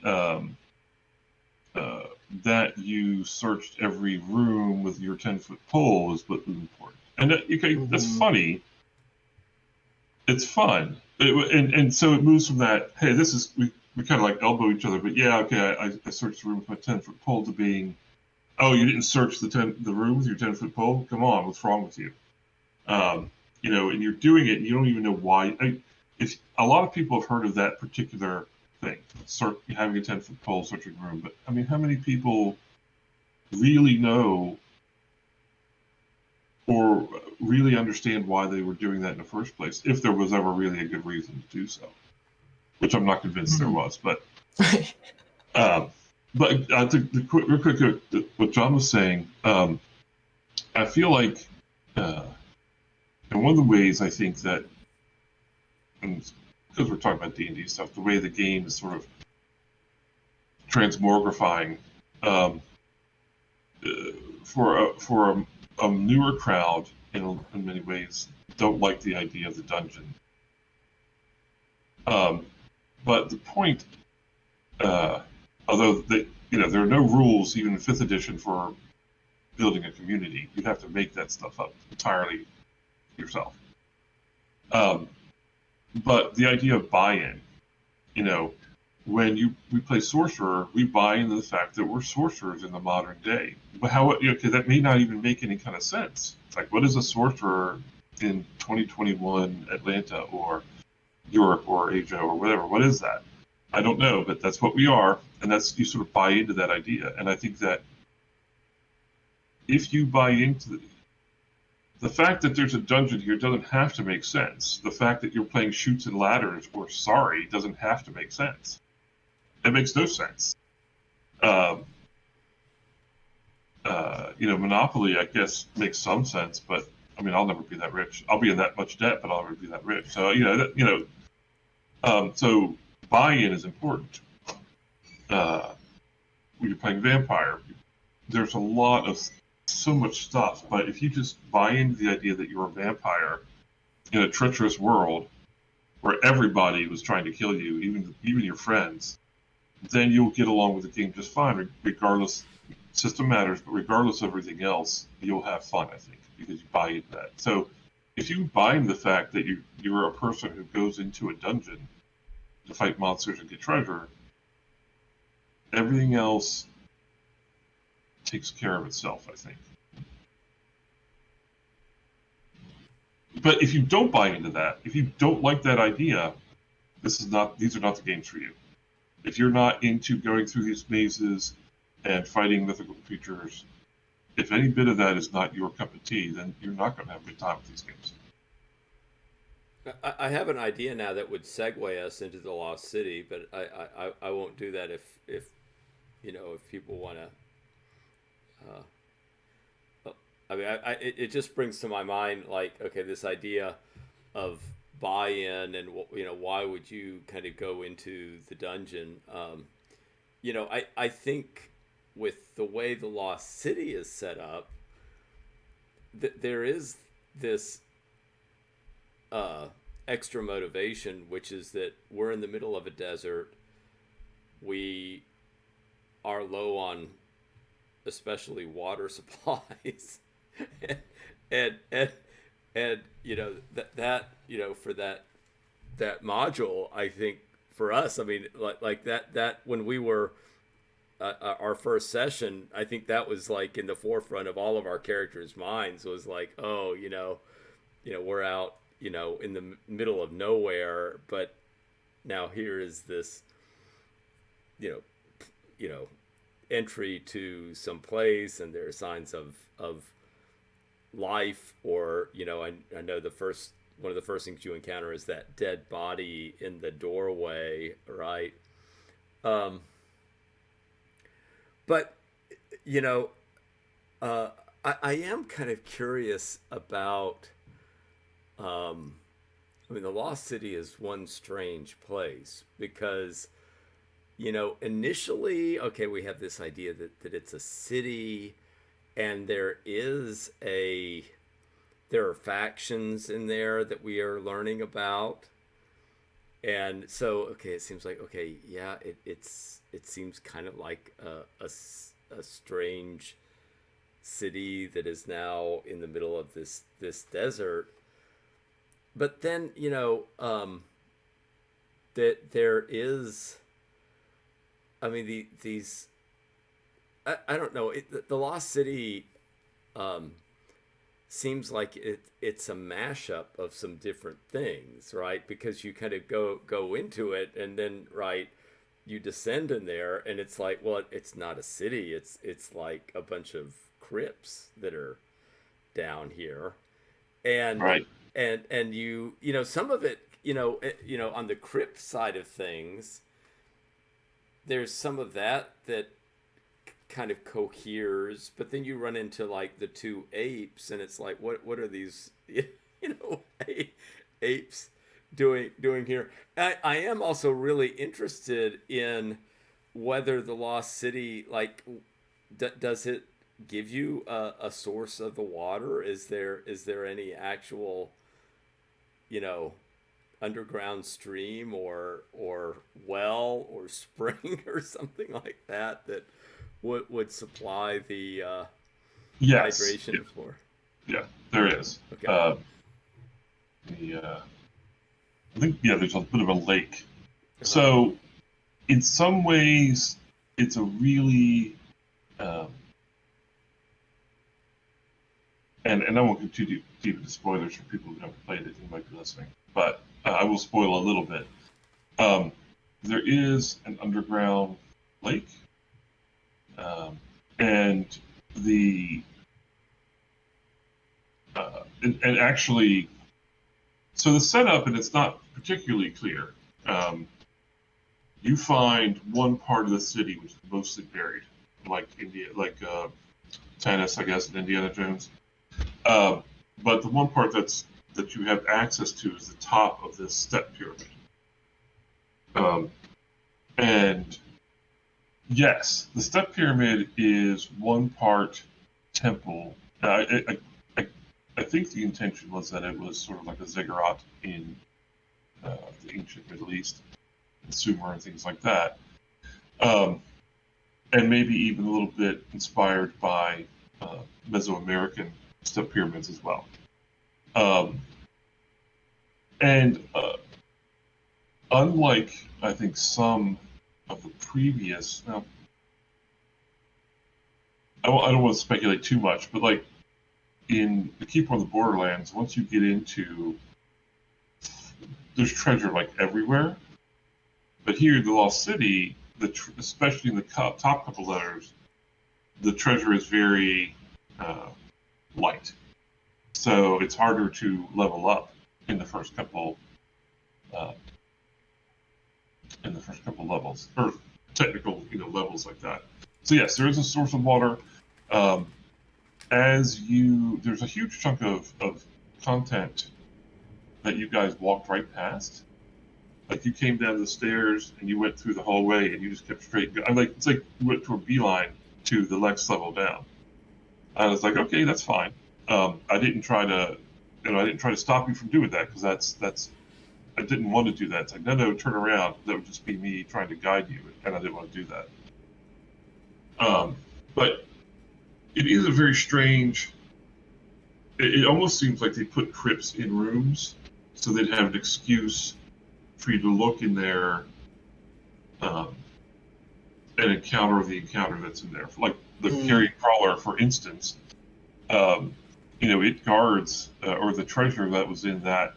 [SPEAKER 3] that you searched every room with your 10-foot pole is what was important. And that's funny. It's fun. And so it moves from that, hey, this is, we kind of like elbow each other, but yeah, okay, I searched the room with my 10-foot pole, to being, oh, you didn't search the room with your 10-foot pole? Come on, what's wrong with you? And you're doing it and you don't even know why. If a lot of people have heard of that particular thing, having a 10-foot pole searching room, but I mean, how many people really know or really understand why they were doing that in the first place, if there was ever really a good reason to do so, which I'm not convinced there was. But I think real quick, what John was saying, I feel like, and one of the ways I think that, and because we're talking about D&D stuff, the way the game is sort of transmogrifying, for a newer crowd, in many ways, don't like the idea of the dungeon. But the point, although there are no rules even in 5th edition for building a community, you have to make that stuff up entirely yourself. But the idea of buy-in, when we play sorcerer, we buy into the fact that we're sorcerers in the modern day. But that may not even make any kind of sense. It's like, what is a sorcerer in 2021 Atlanta or Europe or Asia or whatever? What is that? I don't know, but that's what we are, and you sort of buy into that idea. And I think that if you buy into the fact that there's a dungeon here doesn't have to make sense. The fact that you're playing Chutes and Ladders or Sorry doesn't have to make sense. It makes no sense. Monopoly, I guess, makes some sense, but I mean, I'll never be that rich. I'll be in that much debt, but I'll never be that rich. So so buy-in is important. When you're playing Vampire, there's so much stuff, but if you just buy into the idea that you're a vampire in a treacherous world where everybody was trying to kill you, even your friends, then you'll get along with the game just fine, regardless. System matters, but regardless of everything else, you'll have fun, I think, because you buy into that. So if you buy into the fact that you're a person who goes into a dungeon to fight monsters and get treasure, everything else takes care of itself, I think. But if you don't buy into that, if you don't like that idea, these are not the games for you. If you're not into going through these mazes and fighting mythical creatures, if any bit of that is not your cup of tea, then you're not going to have a good time with these games.
[SPEAKER 4] I have an idea now that would segue us into the Lost City, but I won't do that if people want to. It just brings to my mind, like, okay, this idea of buy-in and why would you kind of go into the dungeon? I think with the way the Lost City is set up, there is this extra motivation, which is that we're in the middle of a desert. We are low on especially water supplies. and you know that you know for that module, I think for us, I mean, like that when we were our first session, I think that was like in the forefront of all of our characters' minds, was like, oh, we're out, in the middle of nowhere, but now here is this, you know, entry to some place, and there are signs of life, or I know one of the first things you encounter is that dead body in the doorway, right? But you know, I am kind of curious about. I mean, the Lost City is one strange place because, initially, okay, we have this idea that it's a city, and there are factions in there that we are learning about. And so, okay, it seems like, okay, yeah, it seems kind of like a strange city that is now in the middle of this desert. But then, that there is, I mean, these, I don't know, the Lost City seems like it's a mashup of some different things, right? Because you kind of go into it, and then, right, you descend in there, and it's like, well, it's not a city, it's like a bunch of crypts that are down here. And
[SPEAKER 3] Right.
[SPEAKER 4] and some of it, on the crypt side of things, there's some of that kind of coheres, but then you run into like the two apes, and it's like, what are these apes doing here? I am also really interested in whether the Lost City, like, does it give you a source of the water? Is there any actual underground stream or well or spring or something like that would supply the
[SPEAKER 3] Yes.
[SPEAKER 4] hydration for?
[SPEAKER 3] Yeah, there is.
[SPEAKER 4] Okay.
[SPEAKER 3] I think, there's a bit of a lake. So, in some ways, it's a really, and I won't get too deep into spoilers for people who haven't played it and might be listening, but I will spoil a little bit. There is an underground lake, and and actually, so the setup, and it's not particularly clear. You find one part of the city which is mostly buried, like Tanis, I guess, in Indiana Jones. But the one part that you have access to is the top of this step pyramid. And yes, the step pyramid is one part temple. I think the intention was that it was sort of like a ziggurat in the ancient Middle East, and Sumer and things like that. And maybe even a little bit inspired by Mesoamerican step pyramids as well. And unlike, I think, some of the previous, I don't want to speculate too much, but like in the Keeper on the Borderlands, once you get into, there's treasure like everywhere. But here in the Lost City, especially in the top couple letters, the treasure is very light. So it's harder to level up in the first couple levels, or technical levels like that. So yes, there is a source of water. There's a huge chunk of content that you guys walked right past. Like, you came down the stairs and you went through the hallway and you just kept straight. It's like you went to a beeline to the next level down. I was like, okay, that's fine. I didn't try to stop you from doing that, because that's I didn't want to do that. It's like, no, turn around. That would just be me trying to guide you, and I didn't want to do that. But it is a very strange it almost seems like they put crypts in rooms so they'd have an excuse for you to look in there and encounter the encounter that's in there. Like the carrion crawler, for instance, it guards or the treasure that was in that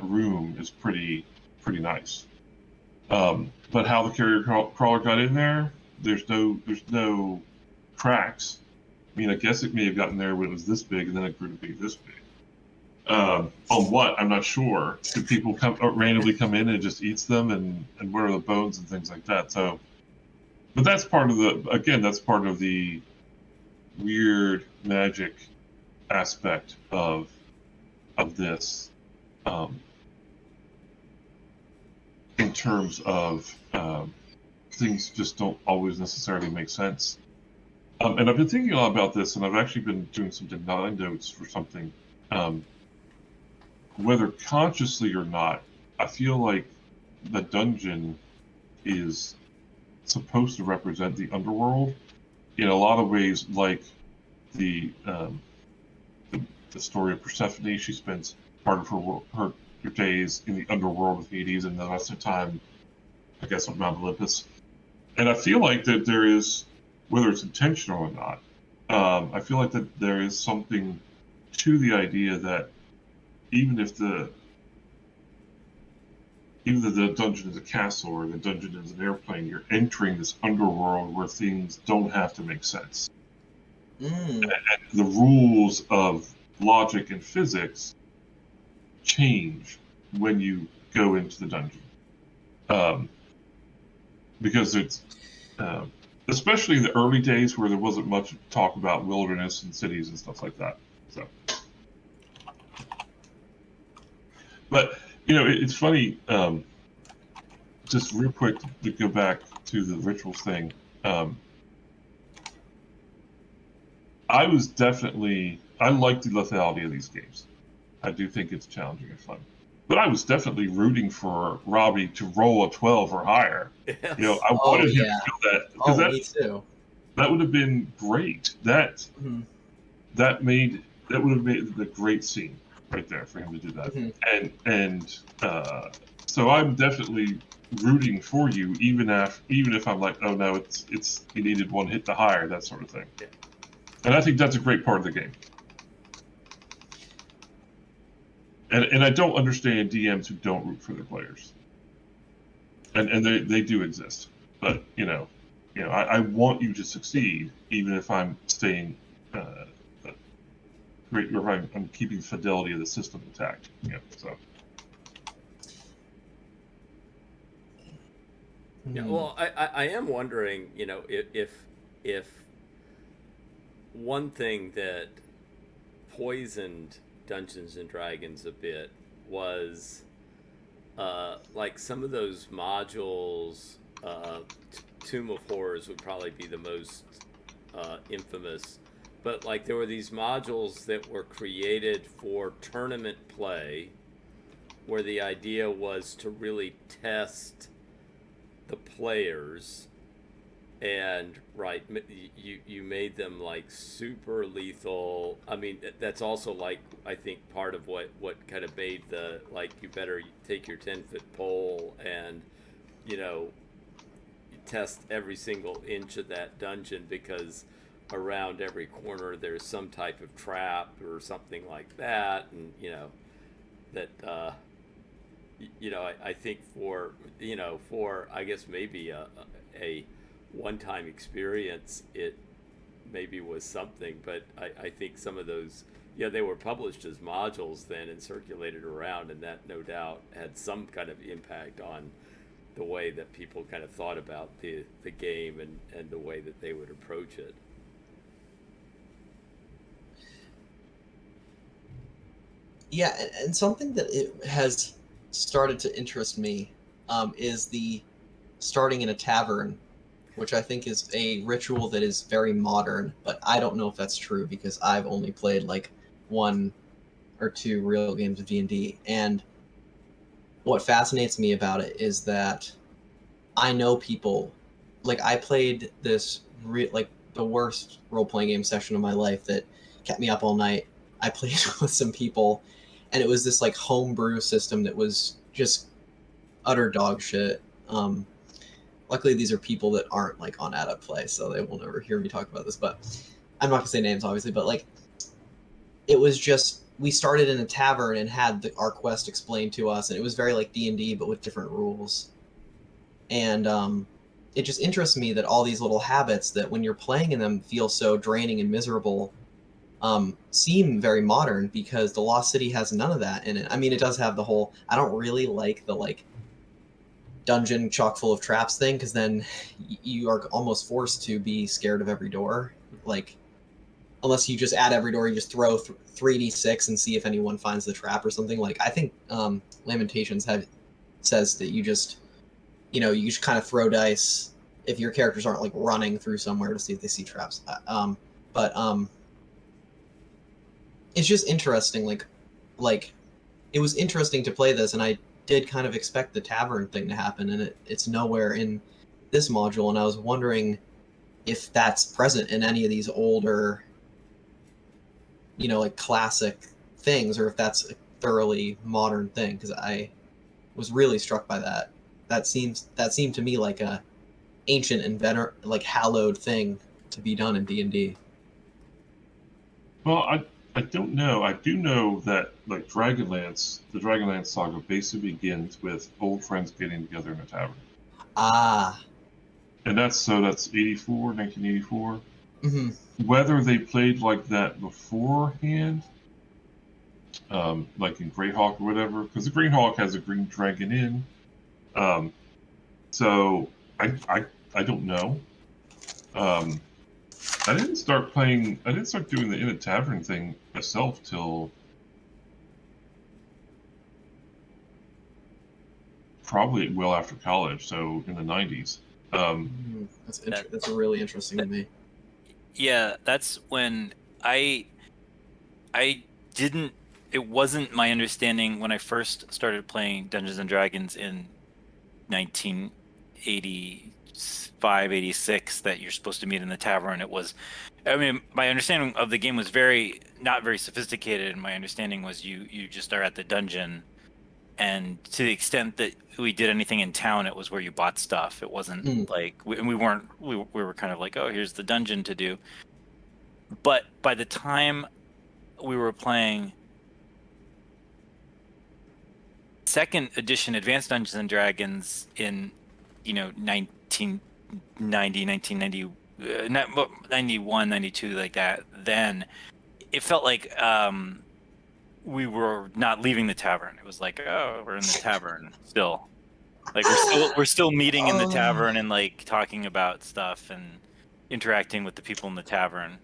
[SPEAKER 3] room is pretty nice. But how the carrier crawler got in there, there's no tracks. I mean, I guess it may have gotten there when it was this big, and then it grew to be this big. On what? I'm not sure. Do people randomly come in and it just eats them, and where are the bones and things like that? So, but that's part of the weird magic aspect of this, in terms of things just don't always necessarily make sense. And I've been thinking a lot about this, and I've actually been doing some design notes for something. Whether consciously or not, I feel like the dungeon is supposed to represent the underworld in a lot of ways, like the story of Persephone. She spends part of her days in the underworld with Hades, and the rest of the time, I guess, on Mount Olympus. And I feel like that there is, whether it's intentional or not, I feel like that there is something to the idea that even if the dungeon is a castle or the dungeon is an airplane, you're entering this underworld where things don't have to make sense. And the rules of logic and physics change when you go into the dungeon. Because it's, especially in the early days where there wasn't much talk about wilderness and cities and stuff like that. So, but it's funny. Just real quick to go back to the rituals thing. I like the lethality of these games. I do think it's challenging and fun. But I was definitely rooting for Robbie to roll a 12 or higher. Yes. I wanted him to feel that.
[SPEAKER 2] Me too.
[SPEAKER 3] That would have been great. That would have made the great scene right there for him to do that. And so I'm definitely rooting for you, even if I'm like, oh no, it's you needed one hit to higher, that sort of thing. Yeah. And I think that's a great part of the game. And I don't understand DMs who don't root for their players. And they do exist. But I want you to succeed, even if I'm staying great, or if I'm keeping the fidelity of the system intact. So.
[SPEAKER 4] Yeah, well, I am wondering, if one thing that poisoned Dungeons and Dragons a bit was like some of those modules. Tomb of Horrors would probably be the most infamous, but like there were these modules that were created for tournament play, where the idea was to really test the players, and you made them like super lethal. I mean, that's also like, I think part of what kind of made the, like, you better take your 10-foot pole and test every single inch of that dungeon, because around every corner there's some type of trap or something like that. And that I think for I guess maybe a one-time experience, it maybe was something, but I think some of those, they were published as modules then and circulated around, and that no doubt had some kind of impact on the way that people kind of thought about the game and the way that they would approach it.
[SPEAKER 2] Yeah, and something that it has started to interest me is the starting in a tavern, which I think is a ritual that is very modern, but I don't know if that's true because I've only played like 1 or 2 real games of D&D. And what fascinates me about it is that I know people, like I played this the worst role-playing game session of my life that kept me up all night. I played with some people, and it was this like homebrew system that was just utter dog shit. Luckily, these are people that aren't like on Adept Play, so they will never hear me talk about this. But I'm not gonna say names, obviously. But like, it was just we started in a tavern and had our quest explained to us, and it was very like D&D but with different rules. And it just interests me that all these little habits that when you're playing in them feel so draining and miserable seem very modern, because the Lost City has none of that in it. I mean, it does have the whole, I don't really like the like dungeon chock full of traps thing, because then you are almost forced to be scared of every door. Like, unless you just add every door, you just throw 3d6 and see if anyone finds the trap or something. Like, I think Lamentations says that you just, you know, you just kind of throw dice if your characters aren't like running through somewhere to see if they see traps. But it's just interesting. Like it was interesting to play this, and I did kind of expect the tavern thing to happen, and it's nowhere in this module. And I was wondering if that's present in any of these older, you know, like classic things, or if that's a thoroughly modern thing, because I was really struck by that. That seemed to me like a ancient and like hallowed thing to be done in D&D.
[SPEAKER 3] Well, I don't know. I do know that like Dragonlance, the Dragonlance saga basically begins with old friends getting together in a tavern.
[SPEAKER 2] Ah.
[SPEAKER 3] And that's 1984.
[SPEAKER 2] Mm-hmm.
[SPEAKER 3] Whether they played like that beforehand, like in Greyhawk or whatever, because the Greyhawk has a Green Dragon Inn. So I don't know. I didn't start doing the In a Tavern thing myself till probably well after college, so in the 90s.
[SPEAKER 2] That's really interesting to me.
[SPEAKER 1] Yeah, that's when I didn't. It wasn't my understanding when I first started playing Dungeons and Dragons in 1985, 86 that you're supposed to meet in the tavern. It was, I mean, my understanding of the game was not very sophisticated, and my understanding was you just are at the dungeon, and to the extent that we did anything in town, it was where you bought stuff. It wasn't like we were kind of like, oh, here's the dungeon to do. But by the time we were playing second edition Advanced Dungeons and Dragons in, 1990, 91, 92, like that, then it felt like we were not leaving the tavern. It was like, oh, we're in the tavern still. Like we're still meeting in the tavern and like talking about stuff and interacting with the people in the tavern.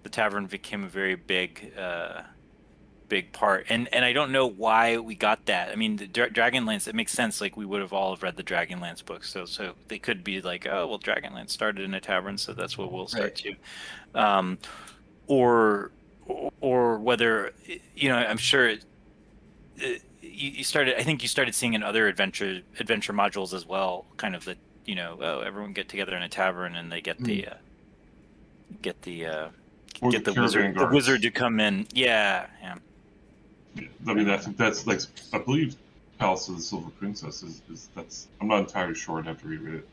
[SPEAKER 1] The tavern became a very big part, and I don't know why we got that. I mean, the Dragonlance, it makes sense. Like we would have all read the Dragonlance books, so they could be like, oh well, Dragonlance started in a tavern, so that's what we'll start too. Or whether, I'm sure you started. I think you started seeing in other adventure modules as well, kind of the oh, everyone get together in a tavern and they get the wizard to come in. Yeah.
[SPEAKER 3] I mean, that's like, I believe Palace of the Silver Princess is that's, I'm not entirely sure. I'd have to reread it.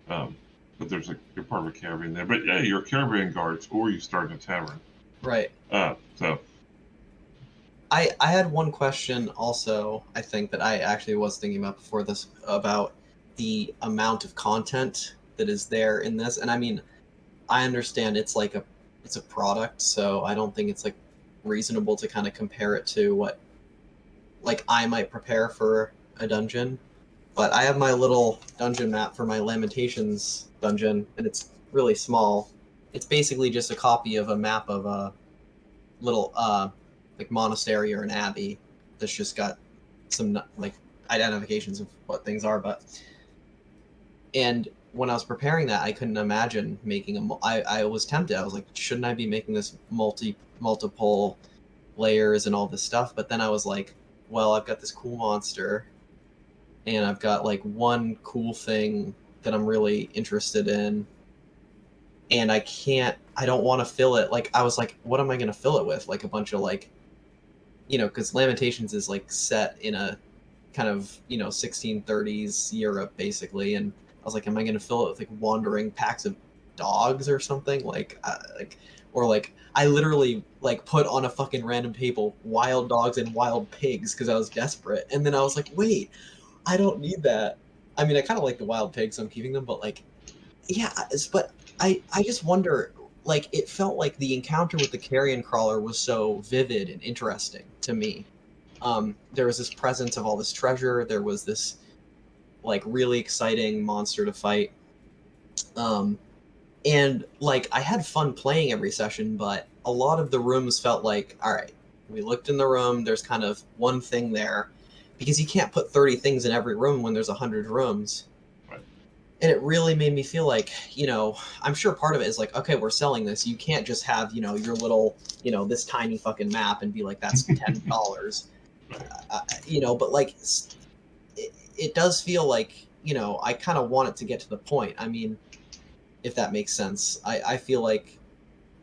[SPEAKER 3] But there's you're part of a caravan there. But yeah, you're caravan guards, or you start in a tavern.
[SPEAKER 2] Right.
[SPEAKER 3] So.
[SPEAKER 2] I had one question also, I think, that I actually was thinking about before this, about the amount of content that is there in this. And I mean, I understand it's a product, so I don't think it's like reasonable to kind of compare it to what like I might prepare for a dungeon. But I have my little dungeon map for my Lamentations dungeon, and it's really small. It's basically just a copy of a map of a little like monastery or an abbey that's just got some like identifications of what things are. And when I was preparing that, I couldn't imagine making I was tempted. I was like, shouldn't I be making this multiple layers and all this stuff? But then I was like, well, I've got this cool monster, and I've got like one cool thing that I'm really interested in, and I don't want to fill it. Like, I was like, what am I going to fill it with? Like a bunch of like, because Lamentations is like set in a kind of 1630s Europe basically, and I was like, am I going to fill it with like wandering packs of dogs or something? Or like I literally like put on a fucking random table wild dogs and wild pigs because I was desperate, and then I was like, wait, I don't need that. I mean, I kind of like the wild pigs, so I'm keeping them, but like, yeah, but I just wonder, like, it felt like the encounter with the carrion crawler was so vivid and interesting to me. There was this presence of all this treasure. There was this like really exciting monster to fight. And like I had fun playing every session, but a lot of the rooms felt like, all right, we looked in the room, there's kind of one thing there, because you can't put 30 things in every room when there's 100 rooms.
[SPEAKER 3] Right.
[SPEAKER 2] And it really made me feel like, I'm sure part of it is like, okay, we're selling this. You can't just have, your little, this tiny fucking map and be like, that's $10. But like, it does feel like, I kind of want it to get to the point. I mean, if that makes sense. I feel like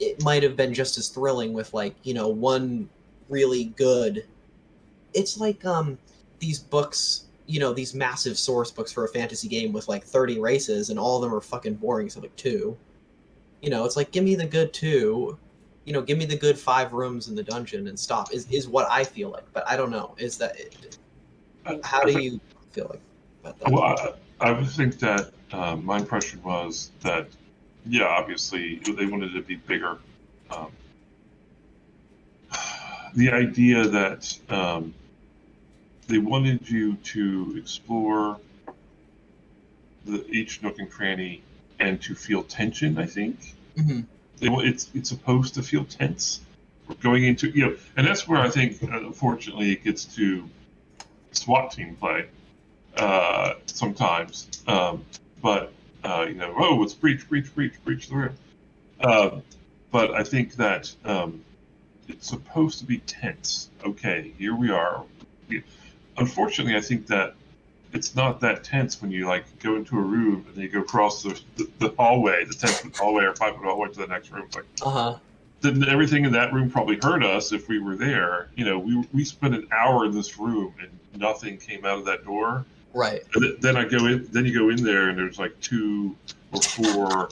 [SPEAKER 2] it might have been just as thrilling with like, one really good. It's like these books, these massive source books for a fantasy game with like 30 races and all of them are fucking boring except like two. It's like give me the good two. Give me the good 5 rooms in the dungeon and stop is what I feel like. But I don't know. Is that how do you feel like about that?
[SPEAKER 3] Well, I would think that my impression was that, yeah, obviously they wanted it to be bigger. The idea that they wanted you to explore each nook and cranny and to feel tension, I think.
[SPEAKER 2] Mm-hmm.
[SPEAKER 3] It's supposed to feel tense. We're going into, and that's where I think, unfortunately, it gets to SWAT team play sometimes. But it's breach the room. But I think that it's supposed to be tense. Okay, here we are. Unfortunately, I think that it's not that tense when you like go into a room and then you go across the hallway, the 10-foot hallway or 5-foot hallway to the next room. It's like, then everything in that room probably hurt us if we were there. We spent an hour in this room and nothing came out of that door.
[SPEAKER 2] Right.
[SPEAKER 3] And then you go in there and there's like 2 or 4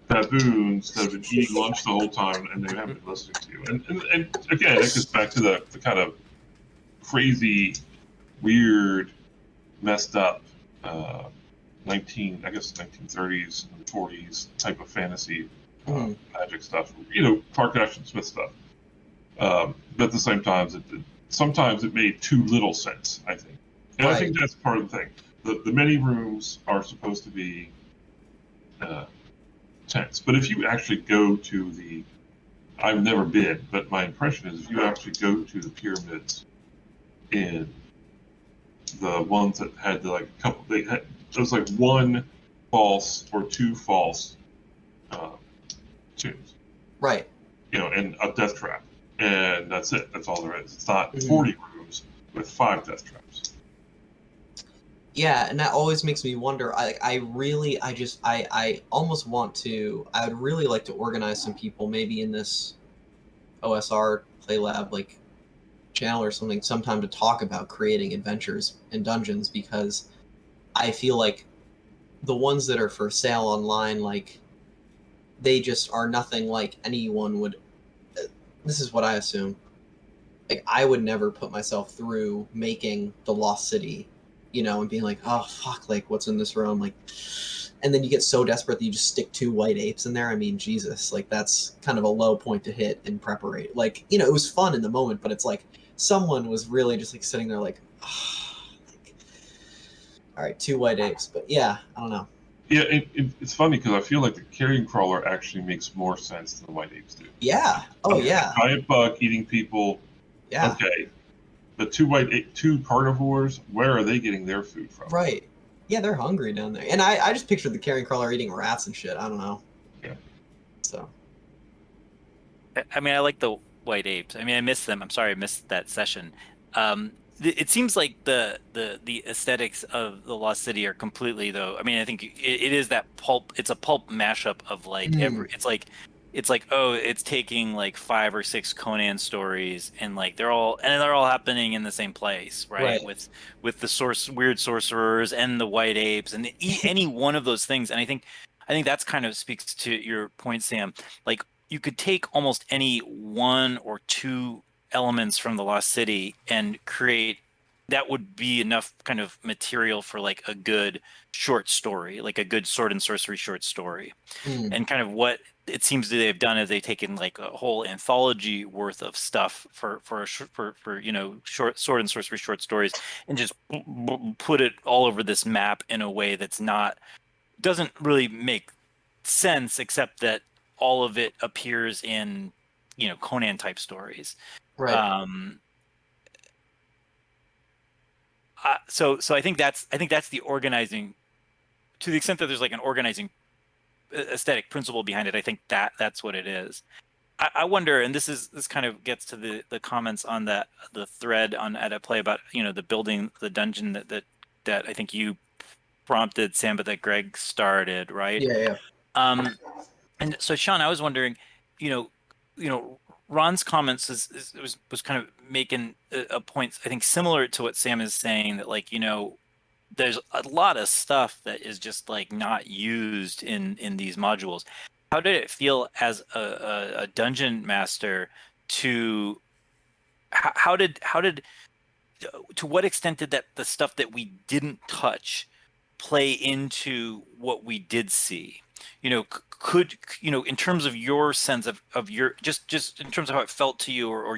[SPEAKER 3] baboons that have been eating lunch the whole time and they haven't been listening to you. And again, it goes back to the kind of crazy, weird, messed up 1930s and 40s type of fantasy magic stuff. Clark Ashton Smith stuff. But at the same time, sometimes it made too little sense, I think. And right. I think that's part of the thing. The many rooms are supposed to be tense. But if you actually go to I've never been, but my impression is if you actually go to the pyramids in the ones that had there was like 1 false or 2 false tombs.
[SPEAKER 2] Right.
[SPEAKER 3] And a death trap. And that's it. That's all there is. It's not 40 rooms with 5 death traps.
[SPEAKER 2] Yeah, and that always makes me wonder. I almost want to. I would really like to organize some people, maybe in this OSR Play Lab like channel or something, sometime to talk about creating adventures in dungeons, because I feel like the ones that are for sale online, like they just are nothing like anyone would. This is what I assume. Like I would never put myself through making the Lost City. And being like, oh fuck, like what's in this room, like, and then you get so desperate that you just stick 2 white apes in there. I mean, Jesus, like that's kind of a low point to hit in preparation. Like, it was fun in the moment, but it's like someone was really just like sitting there like, oh, like all right, 2 white apes. But yeah, I don't know.
[SPEAKER 3] Yeah, it's funny because I feel like the carrion crawler actually makes more sense than the white apes do.
[SPEAKER 2] Yeah. Oh yeah.
[SPEAKER 3] Giant bug eating people.
[SPEAKER 2] Yeah.
[SPEAKER 3] Okay. The 2 carnivores, where are they getting their food from?
[SPEAKER 2] Right. Yeah, they're hungry down there. And I just pictured the carrion crawler eating rats and shit. I don't know.
[SPEAKER 3] Yeah.
[SPEAKER 2] So.
[SPEAKER 1] I mean, I like the white apes. I mean, I miss them. I'm sorry I missed that session. it seems like the aesthetics of the Lost City are completely though. I mean, I think it is that pulp. It's a pulp mashup of like
[SPEAKER 2] Mm,
[SPEAKER 1] it's like oh, it's taking like 5 or 6 Conan stories and like they're all happening in the same place, right?
[SPEAKER 2] right.
[SPEAKER 1] With the weird sorcerers and the white apes and any one of those things. And I think that's kind of speaks to your point, Sam. Like you could take almost any one or two elements from the Lost City and create that would be enough kind of material for like a good short story, like a good sword and sorcery short story.
[SPEAKER 2] Mm,
[SPEAKER 1] And kind of what it seems that they've done is they've taken like a whole anthology worth of stuff for short sword and sorcery short stories and just put it all over this map in a way that's not doesn't really make sense except that all of it appears in Conan type stories.
[SPEAKER 2] right.
[SPEAKER 1] Um, so I think that's the organizing to the extent that there's like an organizing aesthetic principle behind it. I think that's what it is. I wonder, and this kind of gets to the comments on the thread on at play about the building the dungeon that I think you prompted Sam, but that Greg started, right?
[SPEAKER 2] Yeah, yeah.
[SPEAKER 1] Um, and so Sean, I was wondering, you know, Ron's comments was kind of making a point, I think, similar to what Sam is saying that like, there's a lot of stuff that is just like not used in these modules. How did it feel as a dungeon master to how did to what extent did that the stuff that we didn't touch play into what we did see? Could in terms of your sense of your just in terms of how it felt to you or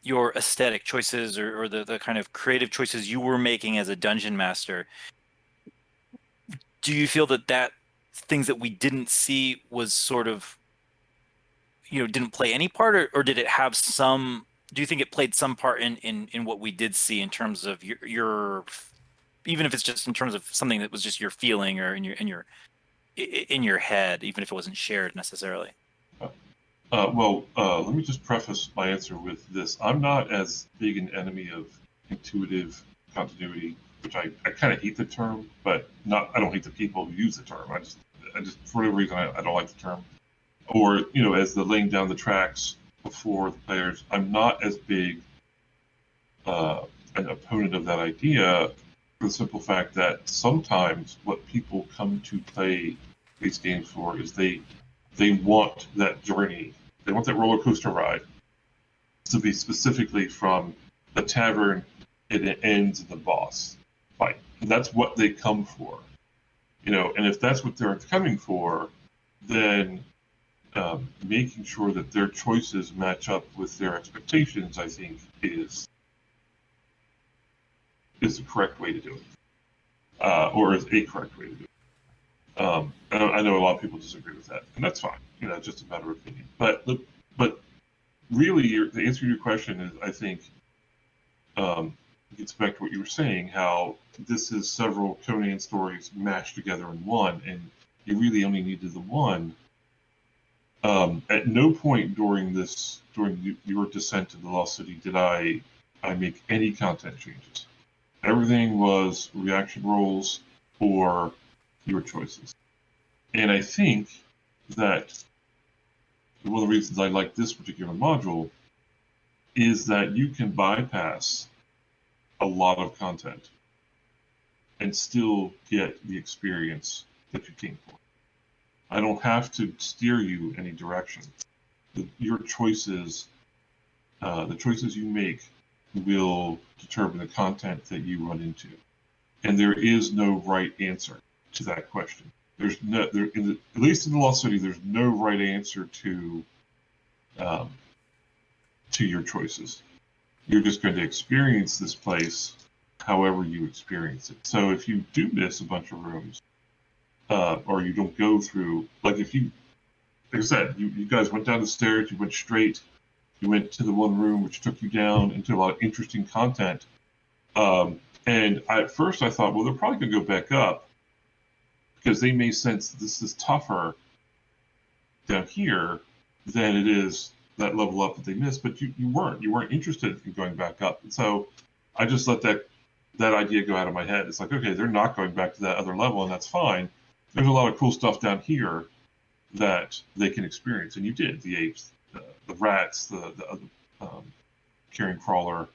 [SPEAKER 1] your aesthetic choices or the kind of creative choices you were making as a dungeon master, do you feel that things that we didn't see was sort of didn't play any part, or did it have some, do you think it played some part in what we did see in terms of your even if it's just in terms of something that was just your feeling or in your head, even if it wasn't shared necessarily?
[SPEAKER 3] Let me just preface my answer with this. I'm not as big an enemy of intuitive continuity, which I kind of hate the term, but I don't hate the people who use the term. I just for whatever reason, I don't like the term. Or, as the laying down the tracks before the players, I'm not as big an opponent of that idea for the simple fact that sometimes what people come to play these games for is they want that journey. They want that roller coaster ride to be specifically from the tavern and it ends in the boss fight. And that's what they come for. And if that's what they're coming for, then making sure that their choices match up with their expectations, I think, is the correct way to do it, or is a correct way to do it. I know a lot of people disagree with that, and that's fine. It's just a matter of opinion. But really, the answer to your question is, I think, gets back to what you were saying, how this is several Conan stories mashed together in one, and you really only needed the one. At no point during your descent to the Lost City did I make any content changes. Everything was reaction rolls or your choices. And I think that one of the reasons I like this particular module is that you can bypass a lot of content and still get the experience that you came for. I don't have to steer you any direction. Your choices, the choices you make, will determine the content that you run into. And there is no right answer to that question. There's no, at least in the Lost City, there's no right answer to your choices. You're just going to experience this place however you experience it. So if you do miss a bunch of rooms, or you don't go through, like I said, you guys went down the stairs, you went straight, you went to the one room which took you down into a lot of interesting content. And at first I thought, well, they're probably going to go back up because they may sense this is tougher down here than it is that level up that they missed, but you weren't interested in going back up. And so I just let that idea go out of my head. It's like, okay, they're not going back to that other level, and that's fine. There's a lot of cool stuff down here that they can experience, and you did. The apes, the rats, the carrion crawler,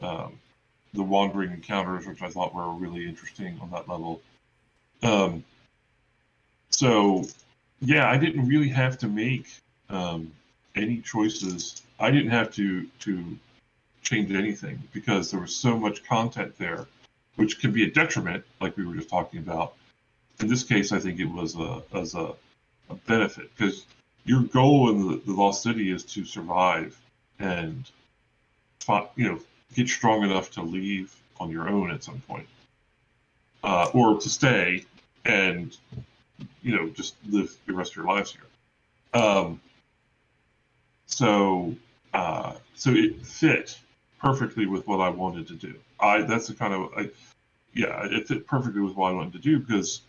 [SPEAKER 3] the wandering encounters, which I thought were really interesting on that level. So yeah, I didn't really have to make any choices. I didn't have to change anything because there was so much content there, which can be a detriment, like we were just talking about. In this case, I think it was as a benefit, because your goal in the Lost City is to survive and get strong enough to leave on your own at some point, or to stay and just live the rest of your lives here. So it fit perfectly with what I wanted to do. It fit perfectly with what I wanted to do, because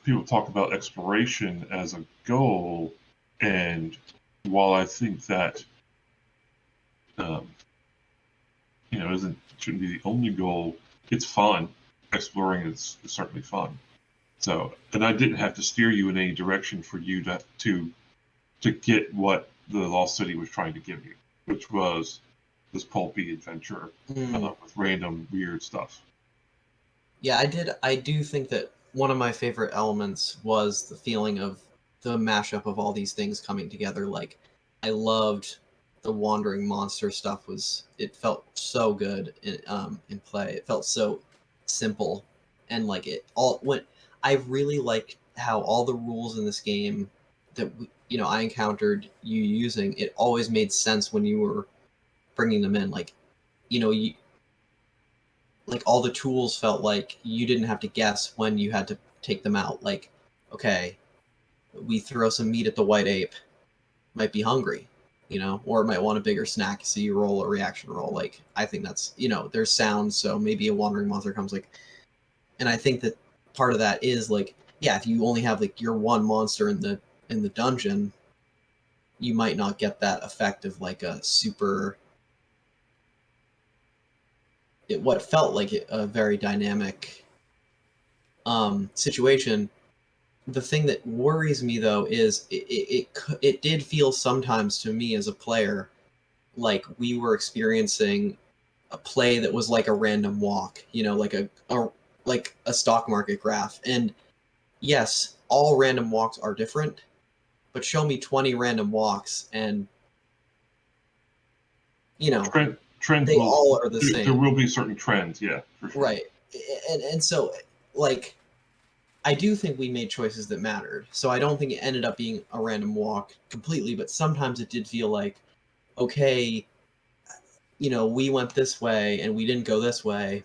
[SPEAKER 3] people talk about exploration as a goal, and while I think that shouldn't be the only goal, it's fun. Exploring is certainly fun. So, and I didn't have to steer you in any direction for you to get what the Lost City was trying to give you, which was this pulpy adventure with random weird stuff.
[SPEAKER 2] Yeah, I do think that one of my favorite elements was the feeling of the mashup of all these things coming together. Like, I loved the wandering monster stuff. It felt so good in play. It felt so simple, and like it all went. I really liked how all the rules in this game that I encountered you using, it always made sense when you were bringing them in. Like, you like all the tools felt like you didn't have to guess when you had to take them out. Like, okay, we throw some meat at the white ape, might be hungry, or it might want a bigger snack, so you roll a reaction roll. Like, I think that's, there's sounds, so maybe a wandering monster comes, like, and I think that part of that is like, yeah, if you only have like your one monster in the dungeon, you might not get that effect of like a super what felt like a very dynamic situation. The thing that worries me, though, is it did feel sometimes to me as a player like we were experiencing a play that was like a random walk, like a stock market graph. And yes, all random walks are different, but show me 20 random walks and
[SPEAKER 3] Trends
[SPEAKER 2] they all are the same.
[SPEAKER 3] There will be certain trends, yeah, for sure.
[SPEAKER 2] Right. And so, like, I do think we made choices that mattered. So I don't think it ended up being a random walk completely, but sometimes it did feel like, okay, we went this way and we didn't go this way,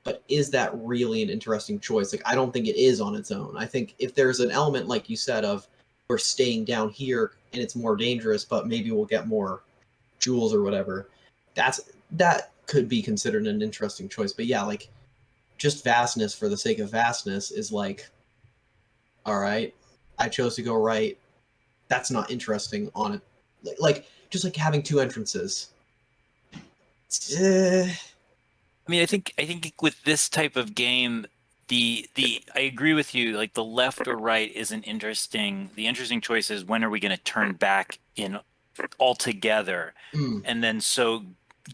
[SPEAKER 2] but is that really an interesting choice? Like, I don't think it is on its own. I think if there's an element, like you said, of we're staying down here and it's more dangerous, but maybe we'll get more jewels or whatever, that could be considered an interesting choice. But yeah, like, just vastness for the sake of vastness is like, all right, I chose to go right. That's not interesting on it. Like just like having two entrances.
[SPEAKER 1] I mean, I think with this type of game, the I agree with you. Like, the left or right isn't interesting. The interesting choice is, when are we going to turn back in altogether? And then, so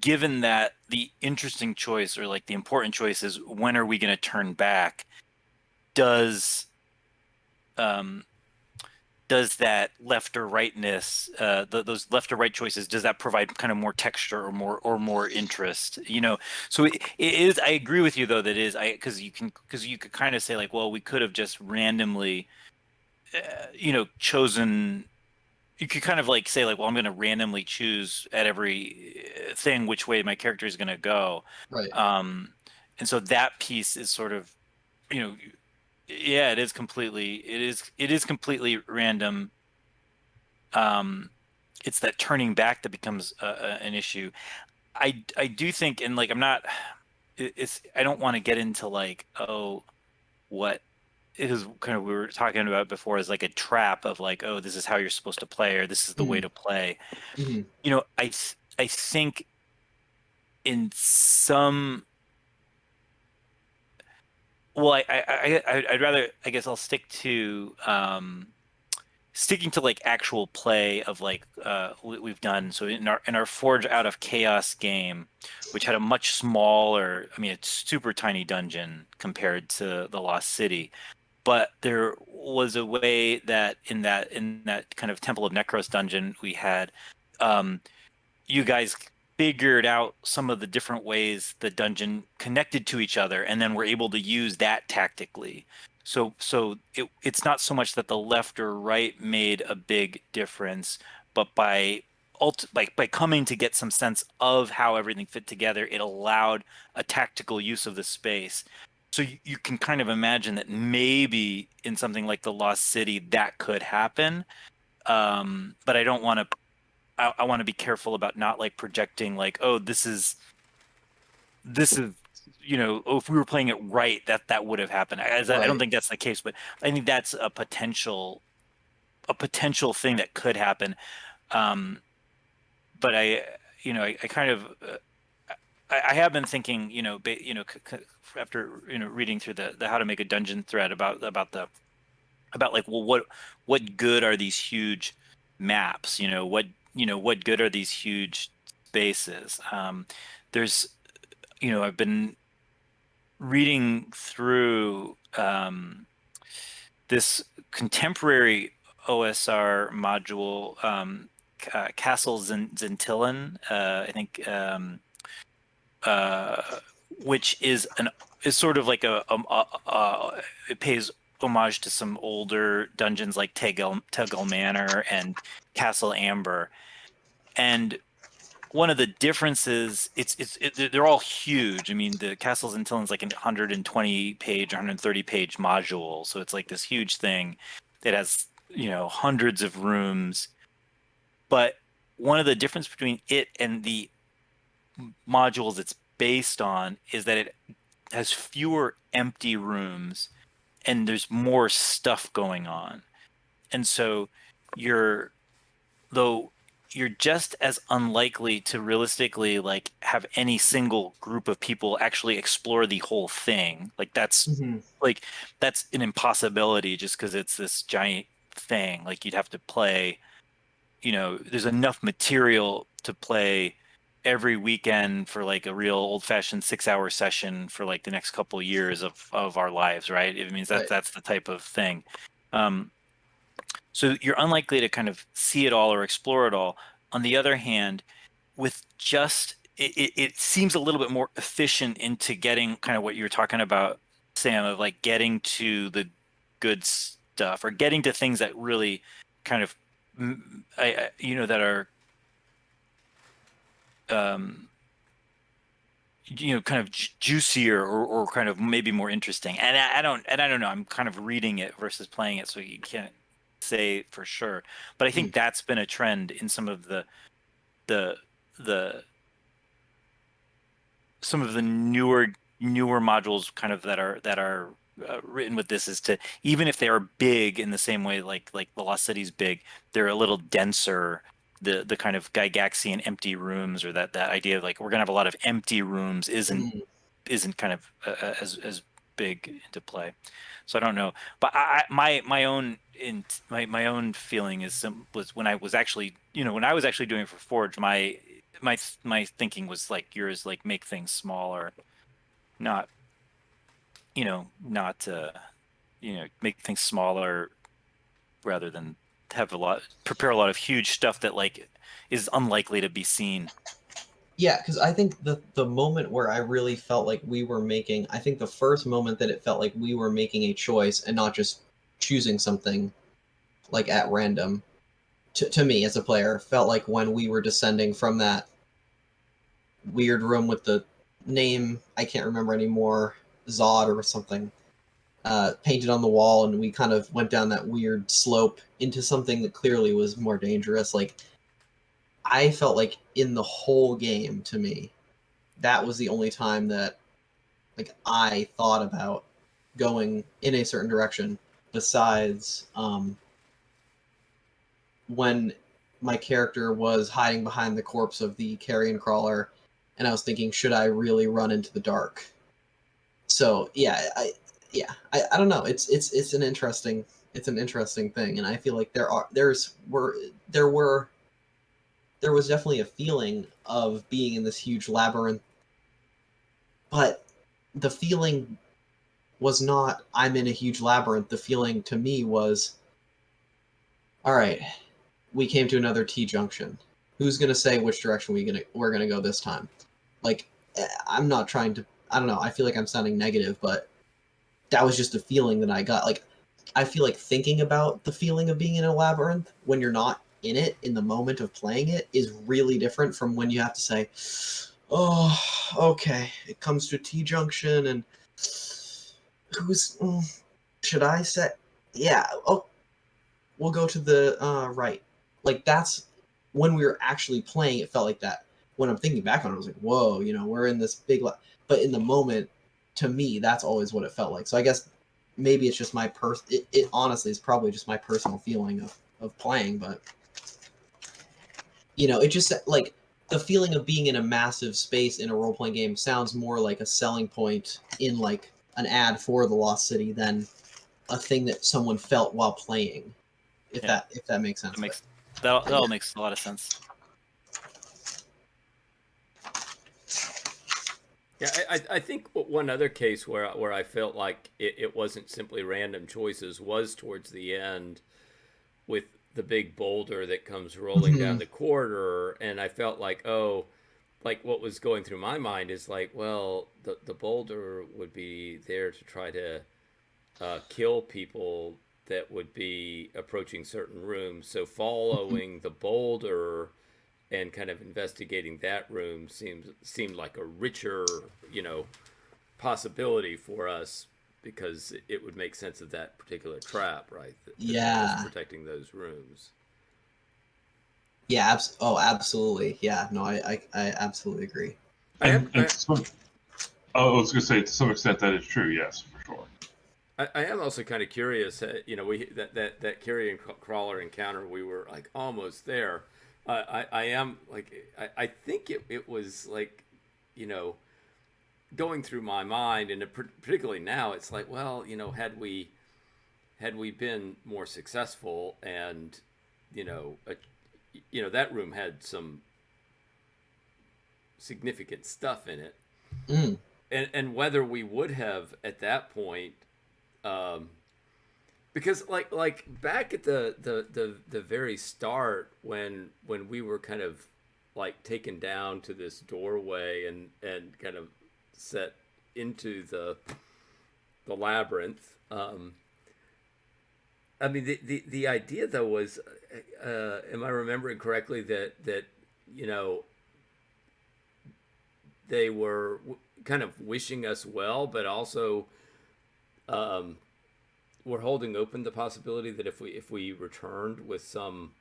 [SPEAKER 1] given that the interesting choice, or like the important choice, is when are we going to turn back, does that left or rightness, those left or right choices, does that provide kind of more texture or more interest? So it is. I agree with you, though, that is, because you could kind of say, like, well, we could have just randomly, chosen. You could kind of like say, like, well, I'm going to randomly choose at every thing which way my character is going to go.
[SPEAKER 2] Right.
[SPEAKER 1] And so that piece is sort of, yeah, it is completely random. It's that turning back that becomes an issue. I do think, and like, I don't want to get into like, oh, what is kind of, we were talking about before, is like a trap of like, oh, this is how you're supposed to play, or this is the way
[SPEAKER 2] Mm-hmm.
[SPEAKER 1] to play.
[SPEAKER 2] Mm-hmm.
[SPEAKER 1] I think in some, well, I'd rather, I guess I'll stick to sticking to like actual play of like we've done. So in our Forge Out of Chaos game, which had a much smaller, I mean, it's super tiny dungeon compared to the Lost City, but there was a way that in that kind of Temple of Necros dungeon we had, um, you guys figured out some of the different ways the dungeon connected to each other, and then were able to use that tactically. So it's not so much that the left or right made a big difference, but by coming to get some sense of how everything fit together, it allowed a tactical use of the space. So you can kind of imagine that maybe in something like the Lost City that could happen. But I don't want to, I want to be careful about not like projecting like, oh, this is, oh, if we were playing it right, that would have happened. I don't
[SPEAKER 2] Right.
[SPEAKER 1] think that's the case, but I think that's a potential thing that could happen. Um, but I kind of, I have been thinking, after reading through the how to make a dungeon thread about like, well, what good are these huge maps? What good are these huge spaces? There's, I've been reading through this contemporary OSR module, Castle Zentillen, I think, uh, which is sort of like it pays homage to some older dungeons like Tegel Manor and Castle Amber. And one of the differences, they're all huge. I mean, the Castles and Tillman's like a 120 page, 130 page module, so it's like this huge thing that has hundreds of rooms. But one of the difference between it and the modules it's based on is that it has fewer empty rooms and there's more stuff going on. And so you're though you're just as unlikely to realistically like have any single group of people actually explore the whole thing.
[SPEAKER 2] Mm-hmm.
[SPEAKER 1] Like that's an impossibility just because it's this giant thing. Like you'd have to play, there's enough material to play every weekend for like a real old-fashioned 6-hour session for like the next couple years of our lives, right? It means that
[SPEAKER 2] Right.
[SPEAKER 1] that's the type of thing. Um, so you're unlikely to kind of see it all or explore it all. On the other hand, with just it seems a little bit more efficient into getting kind of what you were talking about, Sam, of like getting to the good stuff or getting to things that really kind of that are um, kind of juicier or kind of maybe more interesting. And I don't know. I'm kind of reading it versus playing it, so you can't say for sure. But I think that's been a trend in the the some of the newer modules kind of that are written with this, is to, even if they are big in the same way like the Lost City's big, they're a little denser. The kind of Gygaxian empty rooms, or that idea of like we're gonna have a lot of empty rooms,
[SPEAKER 2] Mm-hmm.
[SPEAKER 1] isn't kind of as big into play. So I don't know, but my own my own feeling was when I was actually doing it for Forge, my thinking was like yours, like make things smaller, not not make things smaller rather than prepare a lot of huge stuff that like is unlikely to be seen.
[SPEAKER 2] Yeah, because I think the moment where I really felt like we were making, I think the first moment that it felt like we were making a choice and not just choosing something like at random, to me as a player, felt like when we were descending from that weird room with the name I can't remember anymore, Zod or something, painted on the wall, and we kind of went down that weird slope into something that clearly was more dangerous. Like I felt like in the whole game, to me, that was the only time that like I thought about going in a certain direction, besides when my character was hiding behind the corpse of the carrion crawler, and I was thinking, should I really run into the dark? So yeah, I don't know. It's an interesting thing, and I feel like there was definitely a feeling of being in this huge labyrinth, but the feeling was not I'm in a huge labyrinth. The feeling to me was, all right, we came to another T junction. Who's gonna say which direction we're gonna go this time? Like, I'm not trying to. I don't know. I feel like I'm sounding negative, but that was just a feeling that I got. Like, I feel like thinking about the feeling of being in a labyrinth when you're not in it in the moment of playing it is really different from when you have to say, oh, okay, it comes to a T junction, and should I say, yeah, oh, we'll go to the right. Like, that's when we were actually playing, it felt like that. When I'm thinking back on it, I was like, whoa, we're in this big, but in the moment, to me, that's always what it felt like. So I guess maybe it's just my it honestly is probably just my personal feeling of playing, but it just, like, the feeling of being in a massive space in a role-playing game sounds more like a selling point in, like, an ad for the Lost City than a thing that someone felt while playing, if that makes sense.
[SPEAKER 1] That all makes a lot of sense.
[SPEAKER 4] Yeah, I think one other case where I felt like it wasn't simply random choices was towards the end with the big boulder that comes rolling down the corridor, and I felt like, like what was going through my mind is like, well, the boulder would be there to try to kill people that would be approaching certain rooms. So following the boulder and kind of investigating that room seemed like a richer, possibility for us, because it would make sense of that particular trap, right? That was protecting those rooms.
[SPEAKER 2] Yeah. Absolutely. Yeah. No, I absolutely agree.
[SPEAKER 3] I was going to say, to some extent, that is true. Yes, for sure.
[SPEAKER 4] I am also kind of curious. That carrion crawler encounter, we were like almost there. I am like, I think it was like, going through my mind, and particularly now, it's like, well, had we been more successful, and that room had some significant stuff in it, and whether we would have at that point, because like back at the very start, when we were kind of like taken down to this doorway and kind of set into the labyrinth. I mean, the idea though was, am I remembering correctly that they were kind of wishing us well, but also we're holding open the possibility that if we returned with some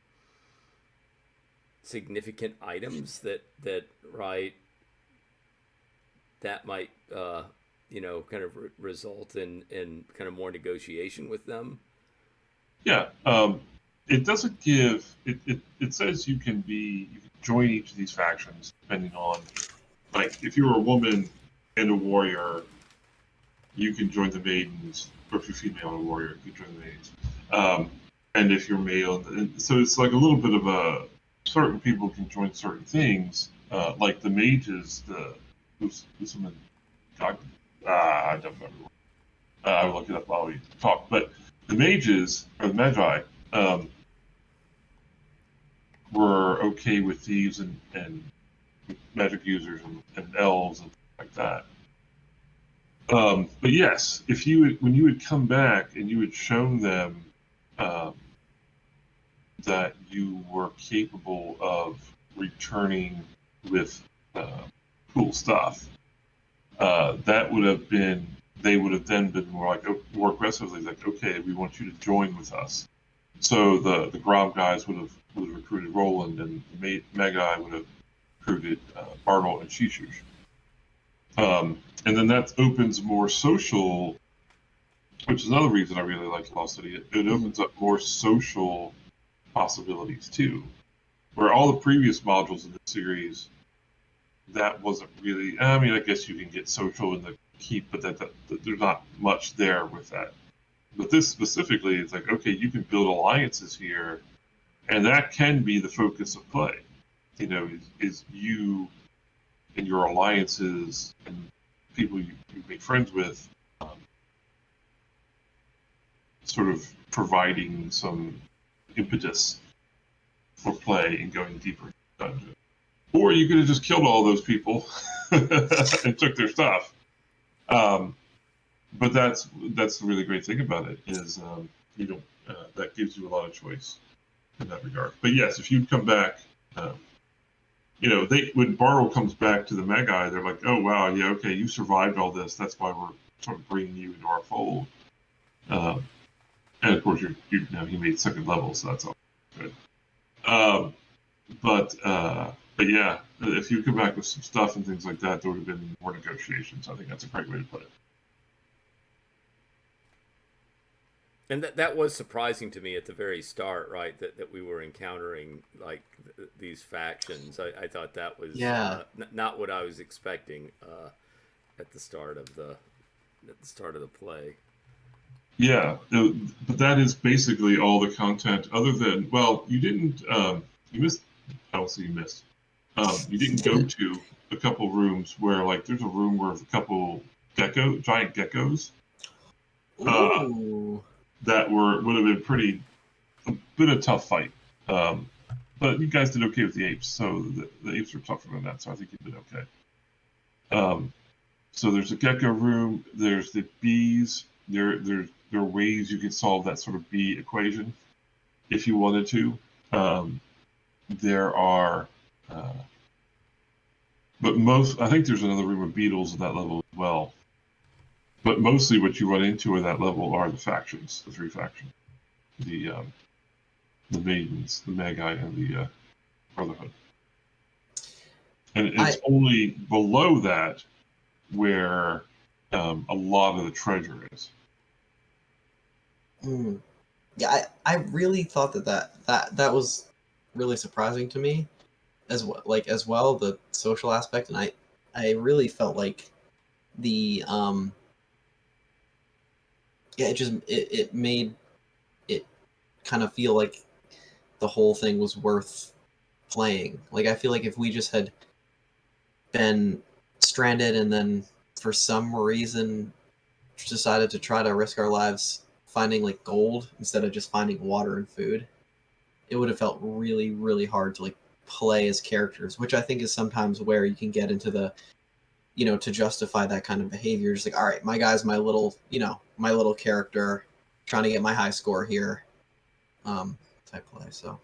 [SPEAKER 4] significant items that right, that might kind of result in kind of more negotiation with them.
[SPEAKER 3] Yeah, it doesn't give it says you can join each of these factions depending on, like, if you're a woman and a warrior, you can join the maidens, or if you're female and a warrior, you can join the maidens. And if you're male, so it's like a little bit of a, certain people can join certain things, like the mages, who's someone, I don't remember. I'll look it up while we talk. But the mages, or the magi, were okay with thieves and magic users and elves and things like that. But yes, when you would come back and you had shown them that you were capable of returning with cool stuff, that would have been, they would have then been more aggressively like, okay, we want you to join with us. So the Grom guys would have recruited Roland, and the Magi would have recruited Bartle and Shishush. And then that opens more social which is another reason I really like Lost City. It opens up more social possibilities too, where all the previous modules in the series, that wasn't really. I mean, I guess you can get social in the keep, but that there's not much there with that. But this specifically, it's like, okay, you can build alliances here, and that can be the focus of play. You know, is you and your alliances and people you make friends with, sort of providing some impetus for play and going deeper into the dungeon. Or you could have just killed all those people and took their stuff. But that's the really great thing about it is that gives you a lot of choice in that regard. But yes, if you come back, when Barrow comes back to the Magi, they're like, oh wow, yeah, okay, you survived all this. That's why we're sort of bringing you into our fold. And of course, he made second level, so that's all good. But yeah, if you come back with some stuff and things like that, there would have been more negotiations. I think that's a great way to put it.
[SPEAKER 4] And that was surprising to me at the very start, right? That we were encountering like these factions. I thought that was not what I was expecting at the start of the play.
[SPEAKER 3] Yeah, but that is basically all the content. Other than, well, you didn't. You missed. I don't see you missed. You didn't go to a couple rooms where, like, there's a room where a couple giant geckos. That would have been a bit of a tough fight. But you guys did okay with the apes, so the apes were tougher than that. So I think you did okay. So there's a gecko room. There's the bees. There are ways you could solve that sort of bee equation if you wanted to. There are, but I think there's another room of beetles at that level as well. But mostly what you run into at that level are the factions, the three factions. The Maidens, the Magi, and the Brotherhood. And it's only below that where a lot of the treasure is.
[SPEAKER 2] Yeah, I really thought that was really surprising to me as well, the social aspect, and I really felt like the it made it kind of feel like the whole thing was worth playing. Like, I feel like if we just had been stranded and then for some reason decided to try to risk our lives finding like gold instead of just finding water and food, it would have felt really, really hard to like play as characters, which I think is sometimes where you can get into the, to justify that kind of behavior. Just like, all right, my guy's my little character trying to get my high score here, type play. So.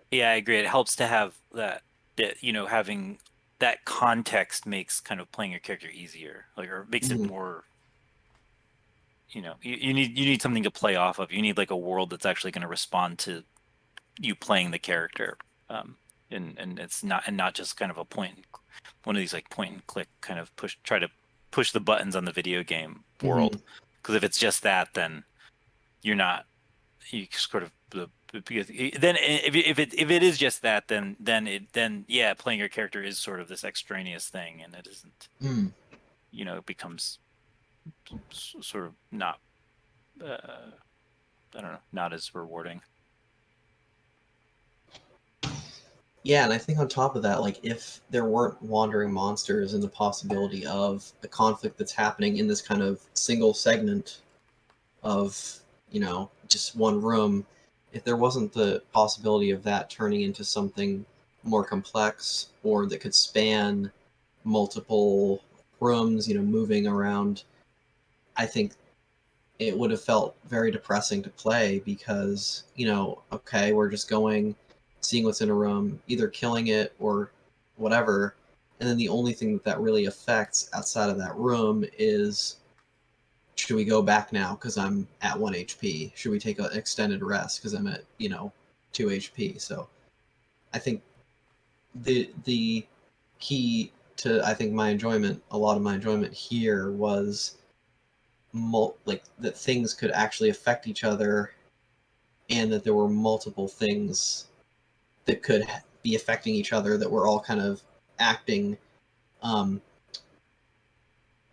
[SPEAKER 1] Yeah, I agree. It helps to have that having that context makes kind of playing your character easier, like, or makes it more, you need something to play off of. You need like a world that's actually going to respond to you playing the character. And it's not just kind of one of these like point and click kind of try to push the buttons on the video game world. Because if it's just that, then you sort of because then if it is just that, then yeah, playing your character is sort of this extraneous thing, and it isn't. It becomes sort of not. I don't know, not as rewarding.
[SPEAKER 2] Yeah, and I think on top of that, like, if there weren't wandering monsters and the possibility of a conflict that's happening in this kind of single segment of, just one room, if there wasn't the possibility of that turning into something more complex or that could span multiple rooms, moving around, I think it would have felt very depressing to play because, okay, we're just seeing what's in a room, either killing it or whatever, and then the only thing that really affects outside of that room is, should we go back now because I'm at 1 HP? Should we take an extended rest because I'm at 2 HP? So I think the key to I think my enjoyment, a lot of my enjoyment here was like that things could actually affect each other, and that there were multiple things that could be affecting each other that were all kind of acting um,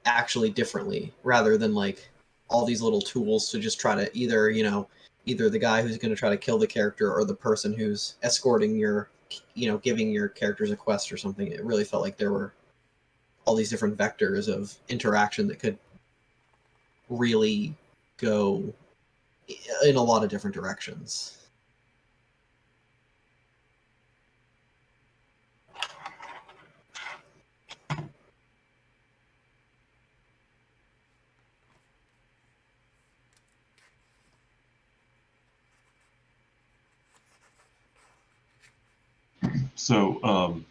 [SPEAKER 2] actually differently, rather than like all these little tools to just try to either the guy who's going to try to kill the character or the person who's escorting your giving your characters a quest or something. It really felt like there were all these different vectors of interaction that could really go in a lot of different directions.
[SPEAKER 3] So,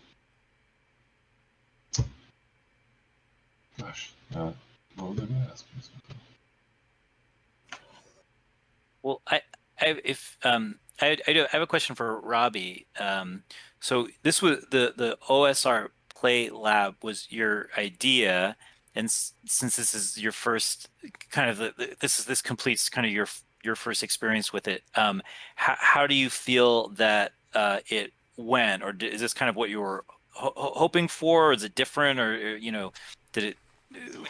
[SPEAKER 3] gosh, what was I going to ask you?
[SPEAKER 1] Well, I have a question for Robbie. So this was the OSR Play Lab was your idea, and since this is your first kind of this completes kind of your first experience with it. How do you feel that it went, or is this kind of what you were hoping for? Or is it different, or did it?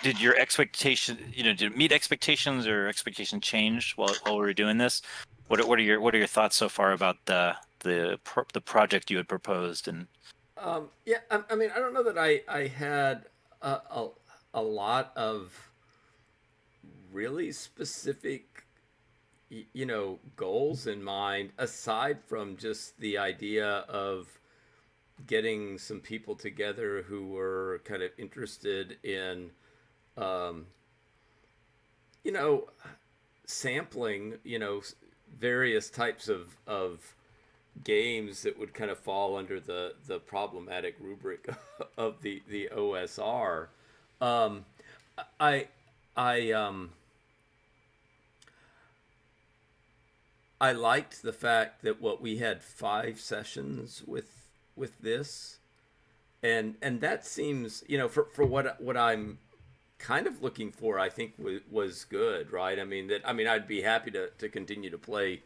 [SPEAKER 1] Did your expectation, did it meet expectations, or expectation change while we were doing this? What are your thoughts so far about the project you had proposed? And
[SPEAKER 4] Yeah, I mean, I don't know that I had a lot of really specific, goals in mind, aside from just the idea of getting some people together who were kind of interested in, um, you know, sampling, various types of games that would kind of fall under the problematic rubric of the OSR. Um, I I I liked the fact that what we had 5 sessions with this, and that seems, for what I'm kind of looking for, I think was good, right? I'd be happy to continue to play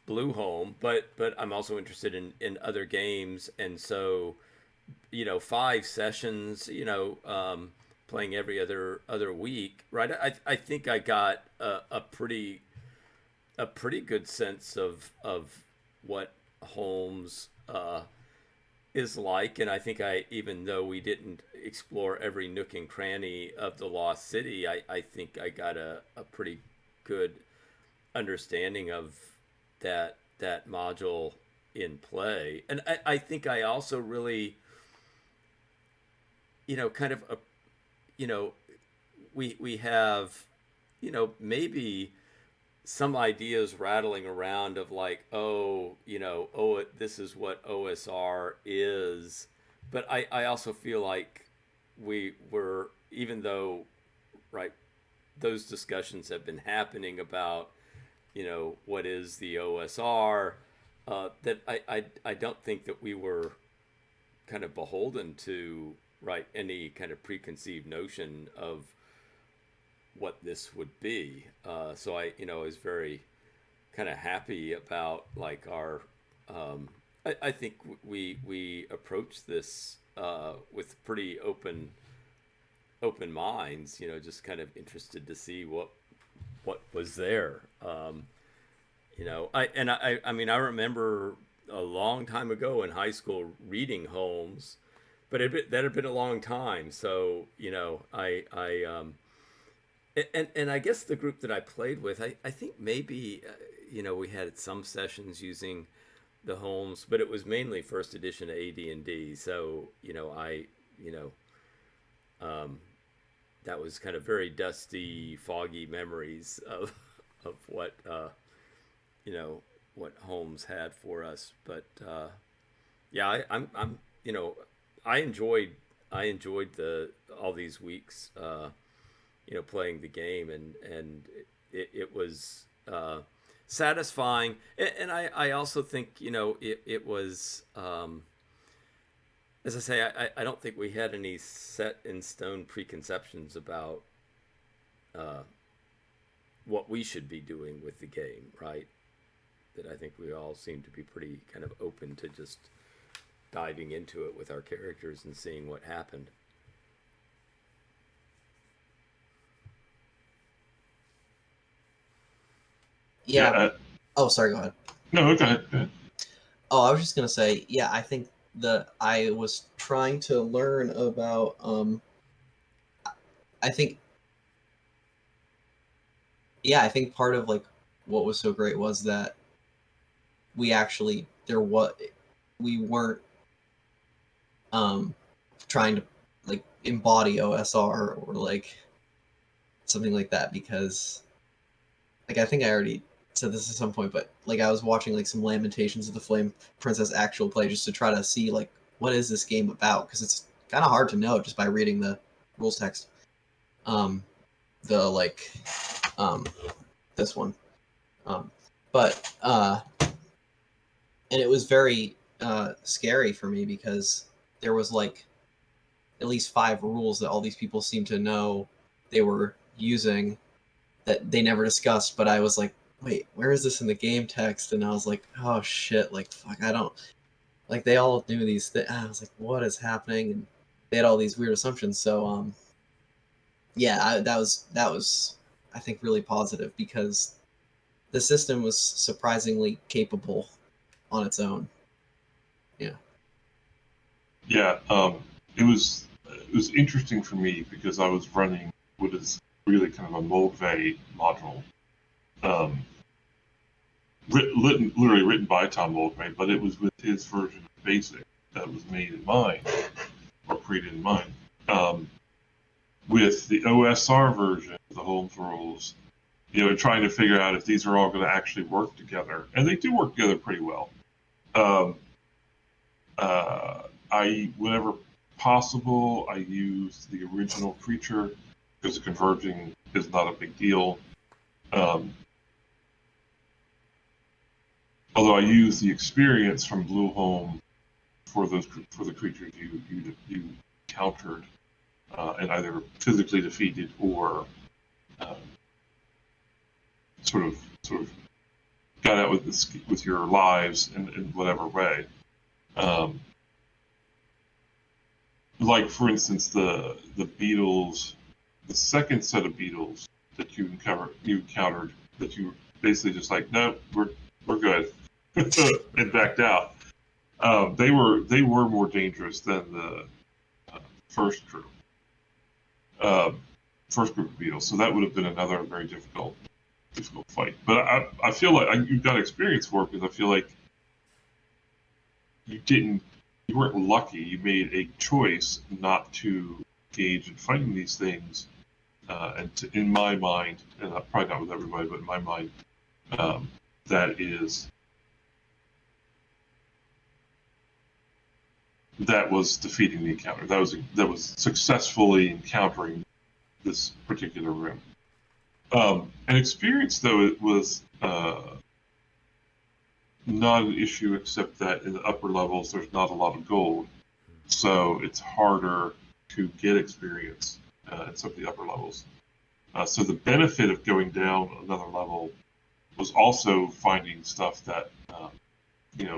[SPEAKER 4] Blueholme, but I'm also interested in other games, and so 5 sessions, playing every other week, right? I think I got a pretty good sense of what Holmes is like, and I think even though we didn't explore every nook and cranny of the Lost City, I think I got a pretty good understanding of that module in play, and I think I also really, kind of, we have, maybe some ideas rattling around of like, this is what OSR is, but I also feel like we were, even though, right, those discussions have been happening about, what is the OSR, that I don't think that we were kind of beholden to, right, any kind of preconceived notion of what this would be. So I, was very kind of happy about like our. I think we approached this with pretty open minds. Just kind of interested to see what was there. I remember a long time ago in high school reading Holmes, but that had been a long time. So and I guess the group that I played with, I think maybe we had some sessions using the Holmes, but it was mainly first edition AD&D. So that was kind of very dusty, foggy memories of what Holmes had for us. But yeah, I'm I enjoyed the all these weeks. Playing the game, and it was satisfying. And I also think, it was, as I say, I don't think we had any set in stone preconceptions about what we should be doing with the game, right? That I think we all seem to be pretty kind of open to just diving into it with our characters and seeing what happened.
[SPEAKER 2] Yeah. Oh, sorry, go ahead.
[SPEAKER 3] No, go ahead. Go ahead.
[SPEAKER 2] Oh, I was just gonna say, yeah, I think I was trying to learn about I think I think part of like what was so great was that we actually we weren't trying to like embody OSR or like something like that, because like I think I already said this at some point, but like I was watching like some Lamentations of the Flame Princess actual play just to try to see like what is this game about, because it's kind of hard to know just by reading the rules text. The like this one, but and it was very scary for me because there was like at least 5 rules that all these people seemed to know they were using that they never discussed, but I was like, wait, where is this in the game text? And I was like, oh shit, like fuck, I don't like, they all knew these things. I was like, what is happening? And they had all these weird assumptions. So yeah, that was I think really positive, because the system was surprisingly capable on its own. Yeah.
[SPEAKER 3] Yeah, it was interesting for me because I was running what is really kind of a Moldve module, literally written by Tom Moldve, but it was with his version of BASIC that was made in mind or created in mind. With the OSR version of the Holmes rules, trying to figure out if these are all going to actually work together, and they do work together pretty well. Whenever possible, I use the original creature because converging is not a big deal. Although I use the experience from Blueholme for the creatures you countered and either physically defeated or sort of got out with your lives in whatever way. Like for instance, the beetles, the second set of beetles that you encountered, that you basically just like, no, we're good, and backed out. They were more dangerous than the first group of beetles. So that would have been another very difficult fight. But I feel like you've got experience for it, because I feel like you weren't lucky. You made a choice not to engage in fighting these things, in my mind, and probably not with everybody, but in my mind, that was defeating the encounter. That was successfully encountering this particular room. An experience, though, it was not an issue, except that in the upper levels there's not a lot of gold, so it's harder to get experience in some of the upper levels. So the benefit of going down another level was also finding stuff that,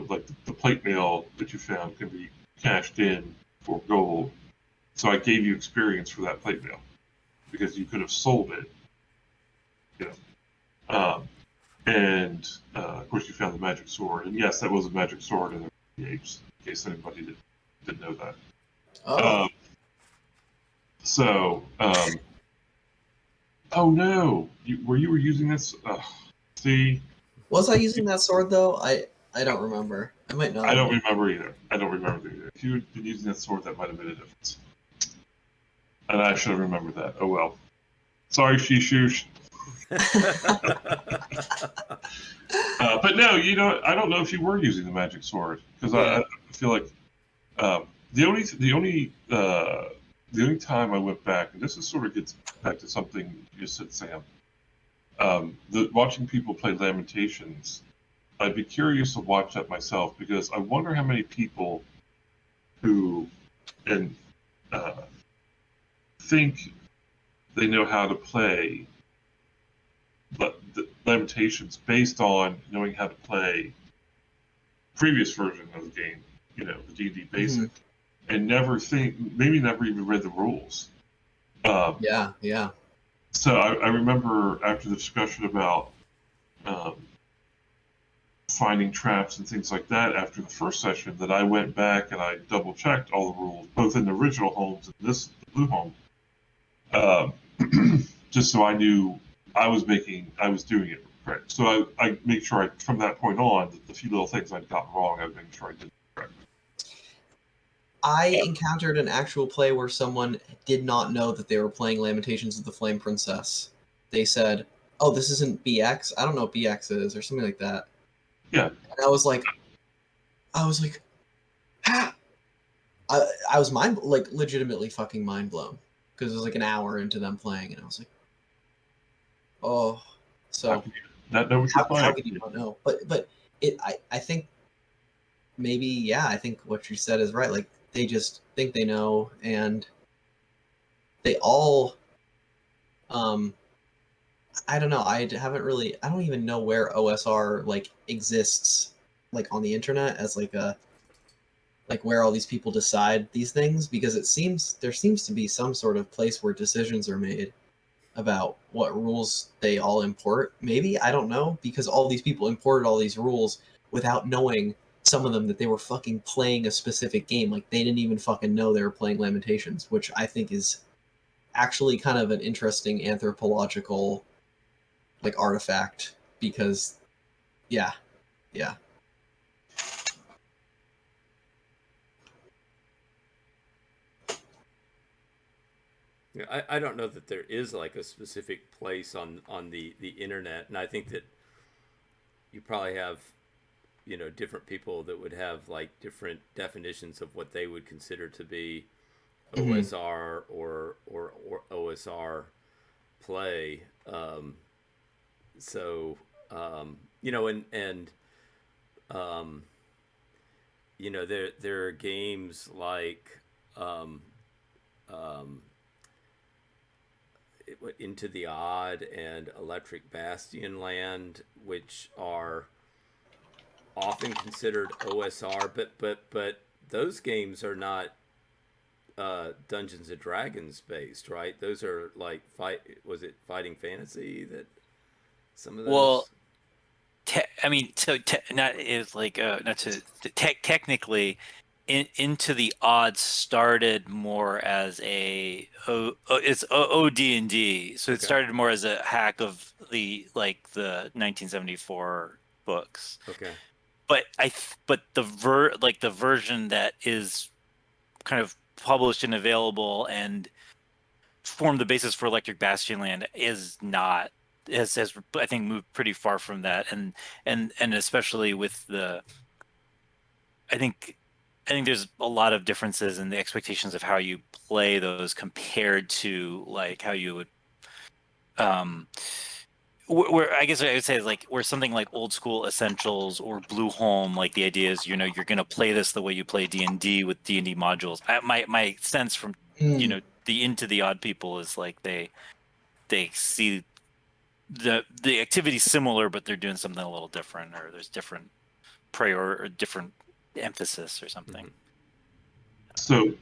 [SPEAKER 3] like the plate mail that you found can be cashed in for gold. So I gave you experience for that plate mail because you could have sold it. And of course, you found the magic sword, and yes, that was a magic sword in the apes. In case anybody didn't know that.
[SPEAKER 2] Oh.
[SPEAKER 3] Oh no! You were using this? See.
[SPEAKER 2] Was I using that sword though? I don't remember. I might not.
[SPEAKER 3] I don't remember either. If you had been using that sword, that might have made a difference. And I should have remembered that. Oh well. Sorry, Shishush. But no, I don't know if you were using the magic sword, because I feel like the only time I went back, and this is sort of gets back to something you just said, Sam. watching people play Lamentations, I'd be curious to watch that myself, because I wonder how many people who and think they know how to play but the Lamentations based on knowing how to play previous version of the game, the D&D basic, and maybe never even read the rules.
[SPEAKER 2] Yeah.
[SPEAKER 3] So I remember after the discussion about finding traps and things like that after the first session, that I went back and I double checked all the rules, both in the original Holmes and the Blueholme, just so I knew I was doing it correct. So I make sure from that point on, that the few little things I'd gotten wrong, I'd make sure I did it correct.
[SPEAKER 2] I encountered an actual play where someone did not know that they were playing Lamentations of the Flame Princess. They said, "Oh, this isn't BX. I don't know what BX is," or something like that.
[SPEAKER 3] Yeah.
[SPEAKER 2] And I was like, ah! I was legitimately fucking mind blown, because it was like an hour into them playing, and I was like, oh, so
[SPEAKER 3] how could you not know what you're playing?
[SPEAKER 2] How could you not know? But I think maybe, I think what you said is right. Like, they just think they know, and they all, I don't know. I don't even know where OSR exists on the internet as where all these people decide these things, because there seems to be some sort of place where decisions are made about what rules they all import. Maybe, I don't know, because all these people imported all these rules without knowing, some of them, that they were fucking playing a specific game. Like, they didn't even fucking know they were playing Lamentations, which I think is actually kind of an interesting anthropological artifact, because yeah.
[SPEAKER 4] Yeah, I don't know that there is a specific place on the internet, and I think that you probably have different people that would have different definitions of what they would consider to be OSR or OSR play. There are games like Into the Odd and Electric Bastion Land, which are often considered OSR, but those games are not Dungeons and Dragons based, right? Those are Fighting Fantasy that some of those.
[SPEAKER 1] Well, not is not to technically, Into the Odds started more as it's OD&D, so it
[SPEAKER 4] Okay.
[SPEAKER 1] started more as a hack of the 1974 books.
[SPEAKER 4] Okay.
[SPEAKER 1] But the version that is kind of published and available and formed the basis for Electric Bastion Land is not has I think moved pretty far from that, and especially with I think there's a lot of differences in the expectations of how you play those compared to how you would where I guess I would say is where something like Old School Essentials or Blueholme, the idea is you're going to play this the way you play D&D with D&D modules. My sense from the Into the Odd people is they see the activity similar, but they're doing something a little different, or there's different or different emphasis or something.
[SPEAKER 4] Mm-hmm.
[SPEAKER 3] So,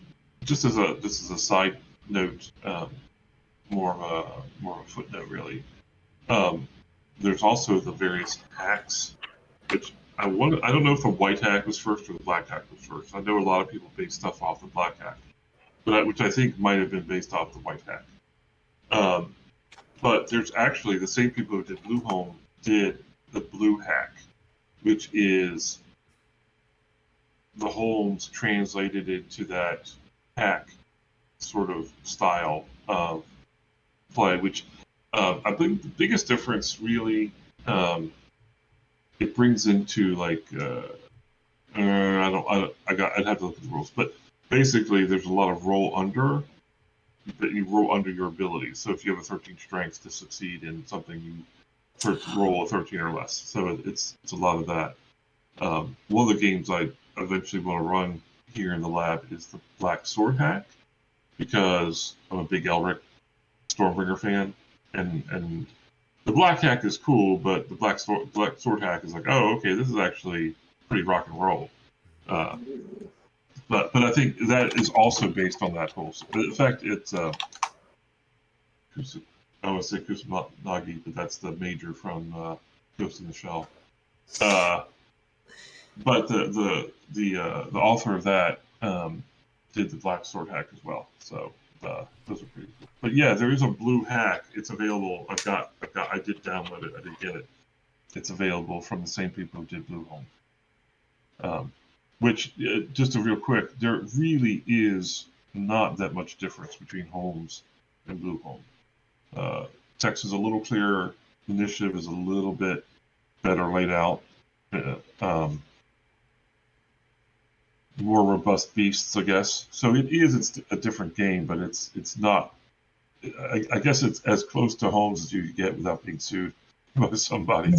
[SPEAKER 3] just as a side note, more of a footnote, really. There's also the various hacks, which I don't know if the white hack was first or the black hack was first. I know a lot of people base stuff off the black hack, which I think might have been based off the white hack. But there's actually the same people who did Blueholme did the blue hack, which is the Holmes translated into that hack sort of style of play, which I think the biggest difference really it brings into I'd have to look at the rules, but basically there's a lot of roll under, that you roll under your abilities. So if you have a 13 strength to succeed in something, for it to roll a 13 or less. So it's a lot of that. One of the games I eventually want to run here in the lab is the Black Sword Hack, because I'm a big Elric Stormbringer fan, and the Black Hack is cool, but the Black Sword Hack is like, oh, okay, this is actually pretty rock and roll. But I think that is also based on that whole. In fact, it's I want to say Kusanagi, but that's the major from Ghost in the Shell. But the author of that did the Black Sword Hack as well. So those are pretty cool. But yeah, there is a blue hack. It's available. I did download it. I did get it. It's available from the same people who did Blueholme. Which, just a real quick, there really is not that much difference between Holmes and Blueholme. Text is a little clearer. Initiative is a little bit better laid out. More robust beasts, I guess. So it's a different game, but it's not. I guess it's as close to Holmes as you get without being sued by somebody.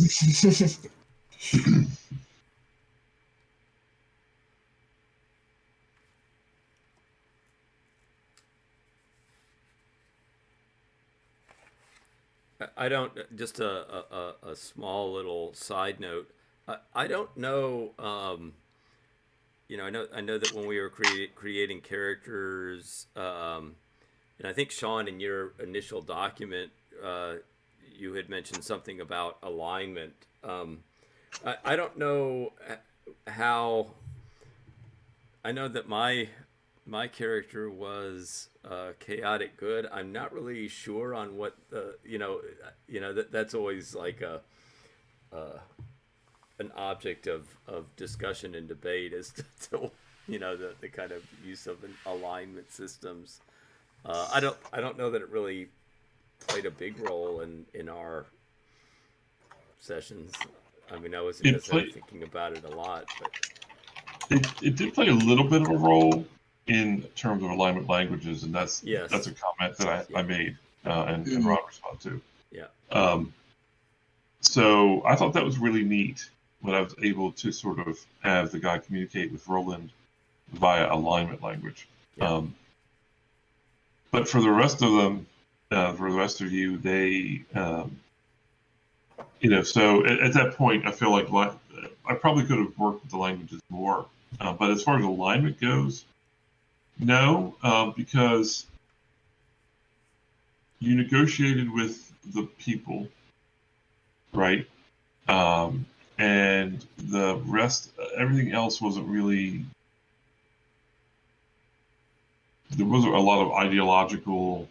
[SPEAKER 4] I don't. Just a small little side note. I don't know. I know that when we were creating characters, and I think Sean, in your initial document, you had mentioned something about alignment. I don't know how. I know that my character was chaotic good. I'm not really sure on what that's always like an object of discussion and debate as to the kind of use of alignment systems. I don't know that it really played a big role in our sessions. I mean, I wasn't necessarily thinking about it a lot, but
[SPEAKER 3] it did play a little bit of a role in terms of alignment languages, and that's a comment that I made and Ron responded to.
[SPEAKER 4] Yeah.
[SPEAKER 3] So I thought that was really neat when I was able to sort of have the guy communicate with Roland via alignment language.
[SPEAKER 4] Yeah.
[SPEAKER 3] But for the rest of them, for the rest of you, they, so at that point, I feel like I probably could have worked with the languages more. But as far as alignment goes, no, because you negotiated with the people, right? And the rest, everything else wasn't really. There wasn't a lot of ideological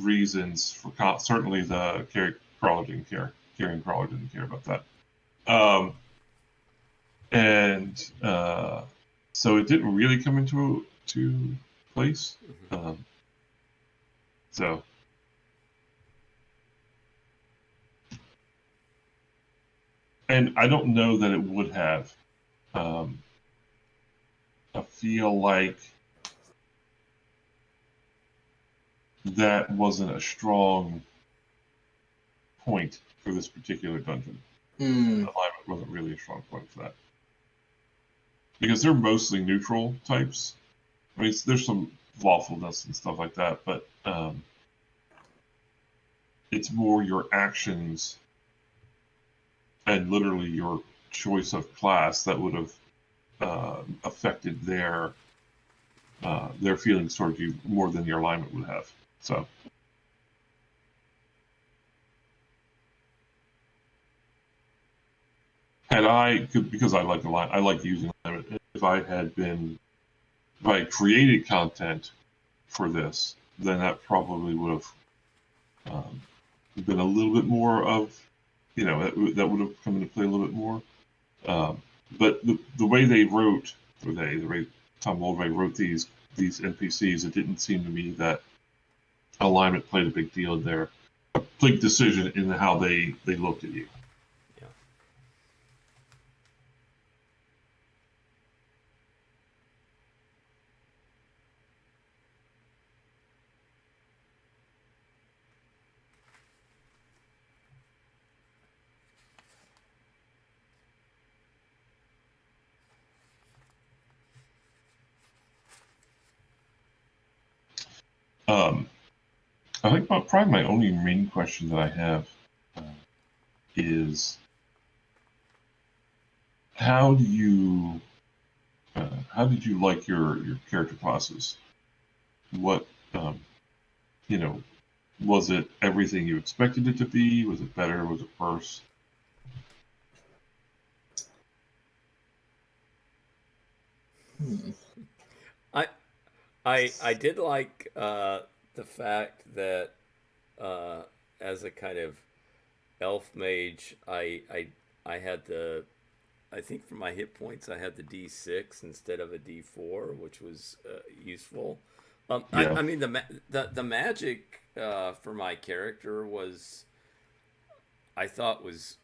[SPEAKER 3] reasons for certainly the Carrie Crawler didn't care. Carrie Crawler didn't care about that. So it didn't really come into place. So. And I don't know that it would have. I feel like that wasn't a strong point for this particular dungeon. Alignment wasn't really a strong point for that. Because they're mostly neutral types. I mean, there's some lawfulness and stuff like that, but it's more your actions and literally your choice of class that would have affected their feelings towards you more than your alignment would have. So, because I like using alignment. If I had created content for this, then that probably would have been a little bit more of. That would have come into play a little bit more. But the way they wrote, the way Tom Moldway wrote these NPCs, it didn't seem to me that alignment played a big deal in their big decision in how they looked at you.
[SPEAKER 4] Yeah.
[SPEAKER 3] I think probably my only main question that I have is how did you like your character classes? What was it everything you expected it to be? Was it better? Was it worse?
[SPEAKER 4] I did like the fact that as a kind of elf mage, I had I think for my hit points I had the D6 instead of a D4, which was useful.
[SPEAKER 3] Yeah.
[SPEAKER 4] I mean the magic for my character was I thought was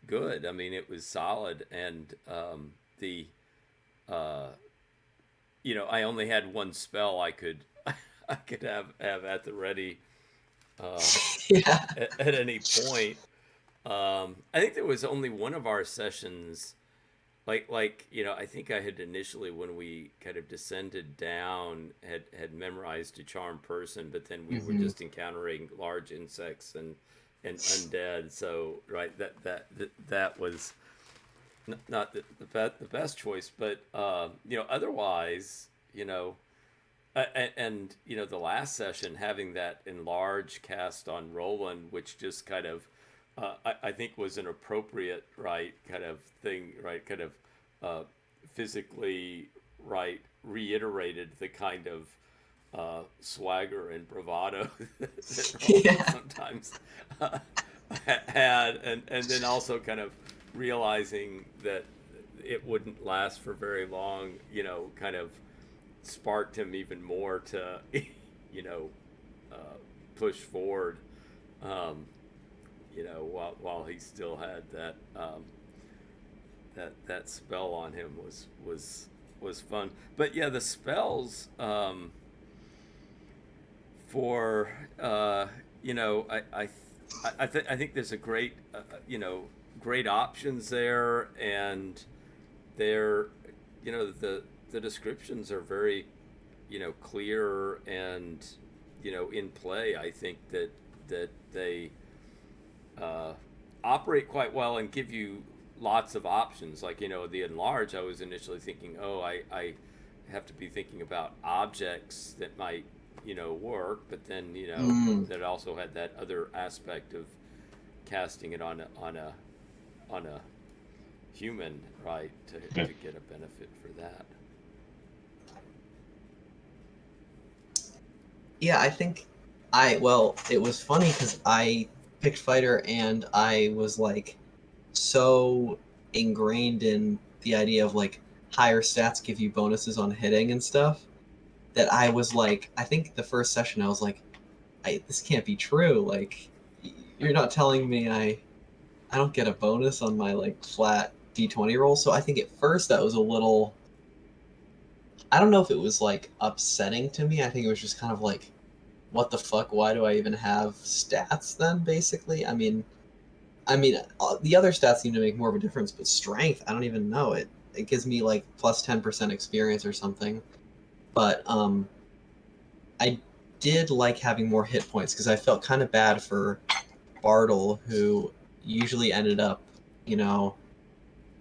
[SPEAKER 4] good. I mean it was solid, and the I only had one spell I could I could have at the ready
[SPEAKER 2] Yeah.
[SPEAKER 4] at any point. I think there was only one of our sessions, I think I had initially when we kind of descended down had memorized a charm person, but then we were just encountering large insects and undead. So right, that was not the best choice, but otherwise, and the last session having that enlarged cast on Roland, which just kind of I think was an appropriate kind of thing, kind of physically reiterated the kind of swagger and bravado that Roland sometimes had, and then also kind of realizing that it wouldn't last for very long, kind of sparked him even more to, push forward, while he still had that, that spell on him was fun. But yeah, the spells, for, I think there's a great, great options there, and they're, the descriptions are very, clear and, in play. I think that they operate quite well and give you lots of options. Like, the enlarge, I was initially thinking, oh, I have to be thinking about objects that might, work, but then, that also had that other aspect of casting it on a human, right, to get a benefit for that.
[SPEAKER 2] Yeah, I think it was funny because I picked fighter and I was like so ingrained in the idea of like higher stats give you bonuses on hitting and stuff that I was like, I think the first session I was like, this can't be true. Like, you're not telling me I don't get a bonus on my like flat D20 roll. So I think at first that was a little, I don't know if it was like upsetting to me. I think it was just kind of like, what the fuck? Why do I even have stats then? Basically, I mean, the other stats seem to make more of a difference, but strength, I don't even know it. It gives me like plus 10% experience or something. But I did like having more hit points because I felt kind of bad for Bartle, who usually ended up,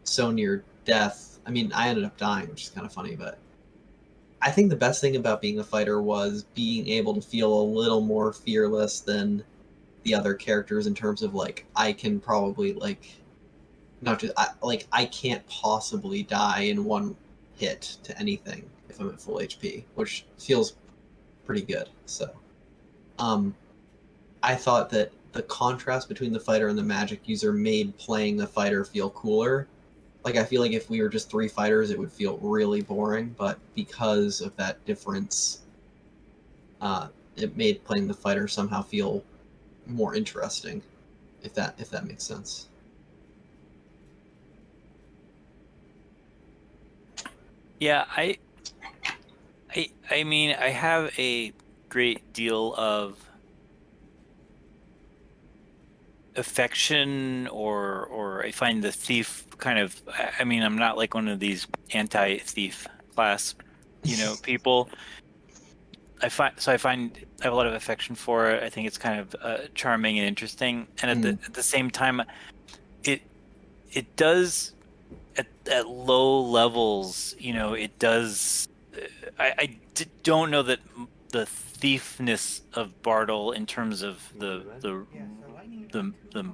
[SPEAKER 2] so near death. I mean, I ended up dying, which is kind of funny, but I think the best thing about being a fighter was being able to feel a little more fearless than the other characters in terms of like I can probably like not just I can't possibly die in one hit to anything if I'm at full HP, which feels pretty good. So, I thought that the contrast between the fighter and the magic user made playing the fighter feel cooler. Like, I feel like if we were just three fighters, it would feel really boring, but because of that difference, it made playing the fighter somehow feel more interesting, if that makes sense.
[SPEAKER 1] Yeah, I mean, I have a great deal of affection, or I find the thief kind of, I mean, I'm not like one of these anti-thief class, people. I find I have a lot of affection for it. I think it's kind of charming and interesting, and at the same time, it does at low levels, it does. Don't know that the thiefness of Bartle in terms of the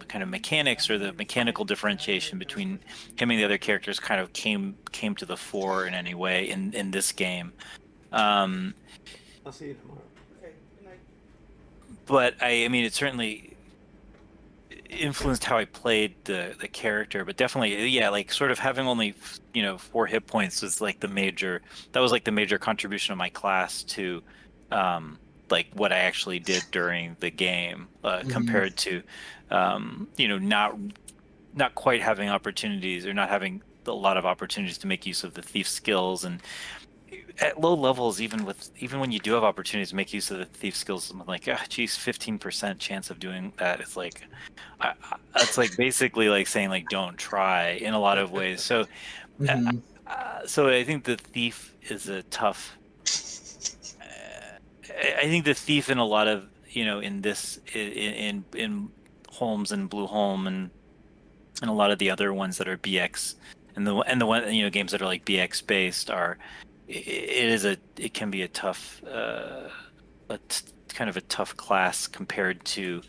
[SPEAKER 1] kind of mechanics or the mechanical differentiation between him and the other characters kind of came to the fore in any way in this game. Um,
[SPEAKER 4] I'll see you tomorrow.
[SPEAKER 5] Okay, good night.
[SPEAKER 1] but I mean, it certainly influenced how I played the character, but definitely, yeah, like sort of having only 4 hit points was like the major contribution of my class to like what I actually did during the game, compared to not quite having opportunities or not having a lot of opportunities to make use of the thief skills. And at low levels, even when you do have opportunities to make use of the thief skills, I'm like, geez, 15% chance of doing that. It's like, it's like basically like saying like don't try in a lot of ways. So, so I think the thief is a tough. I think the thief in a lot of in this in Holmes and Blueholme and a lot of the other ones that are BX and the one games that are like BX based are it can be a tough kind of a tough class compared to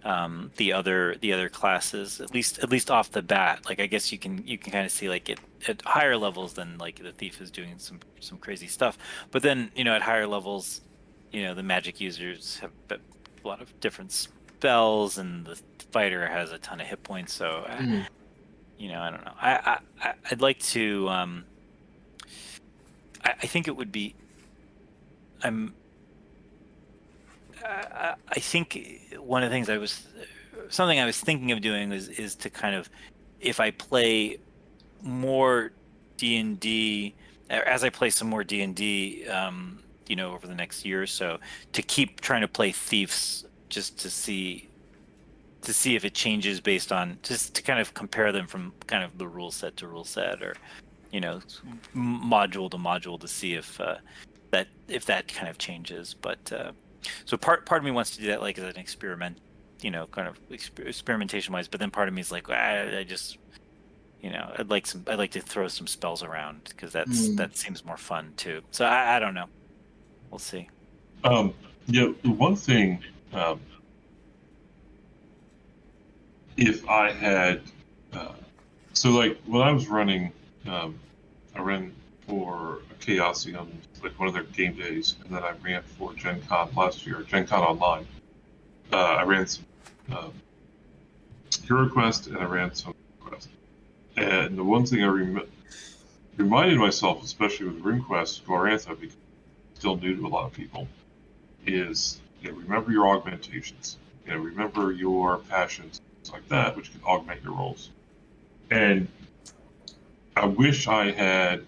[SPEAKER 1] the other classes, at least off the bat. Like I guess you can kind of see like it at higher levels than like the thief is doing some crazy stuff, but then at higher levels, the magic users have a lot of different spells and the fighter has a ton of hit points. So I don't know. I'd like to. I think it would be. I think one of the things I was thinking of doing is to kind of, if I play more D&D, as I play some more D&D, over the next year or so, to keep trying to play thieves just to see if it changes based on, just to kind of compare them from kind of the rule set to rule set, or module to module, to see if that kind of changes. But so part of me wants to do that like as an experiment, kind of experimentation wise. But then part of me is like, I just, I'd like to throw some spells around because that seems more fun too. So I don't know. We'll see.
[SPEAKER 3] Yeah, one thing, if I had, so like when I was running, I ran for Chaosium, like one of their game days, and then I ran for Gen Con last year, Gen Con Online. I ran some Hero Quest and I ran some Quest. And the one thing I reminded myself, especially with RuneQuest Glorantha, because it's still new to a lot of people, is remember your augmentations. Remember your passions, things like that, which can augment your rolls. And I wish I had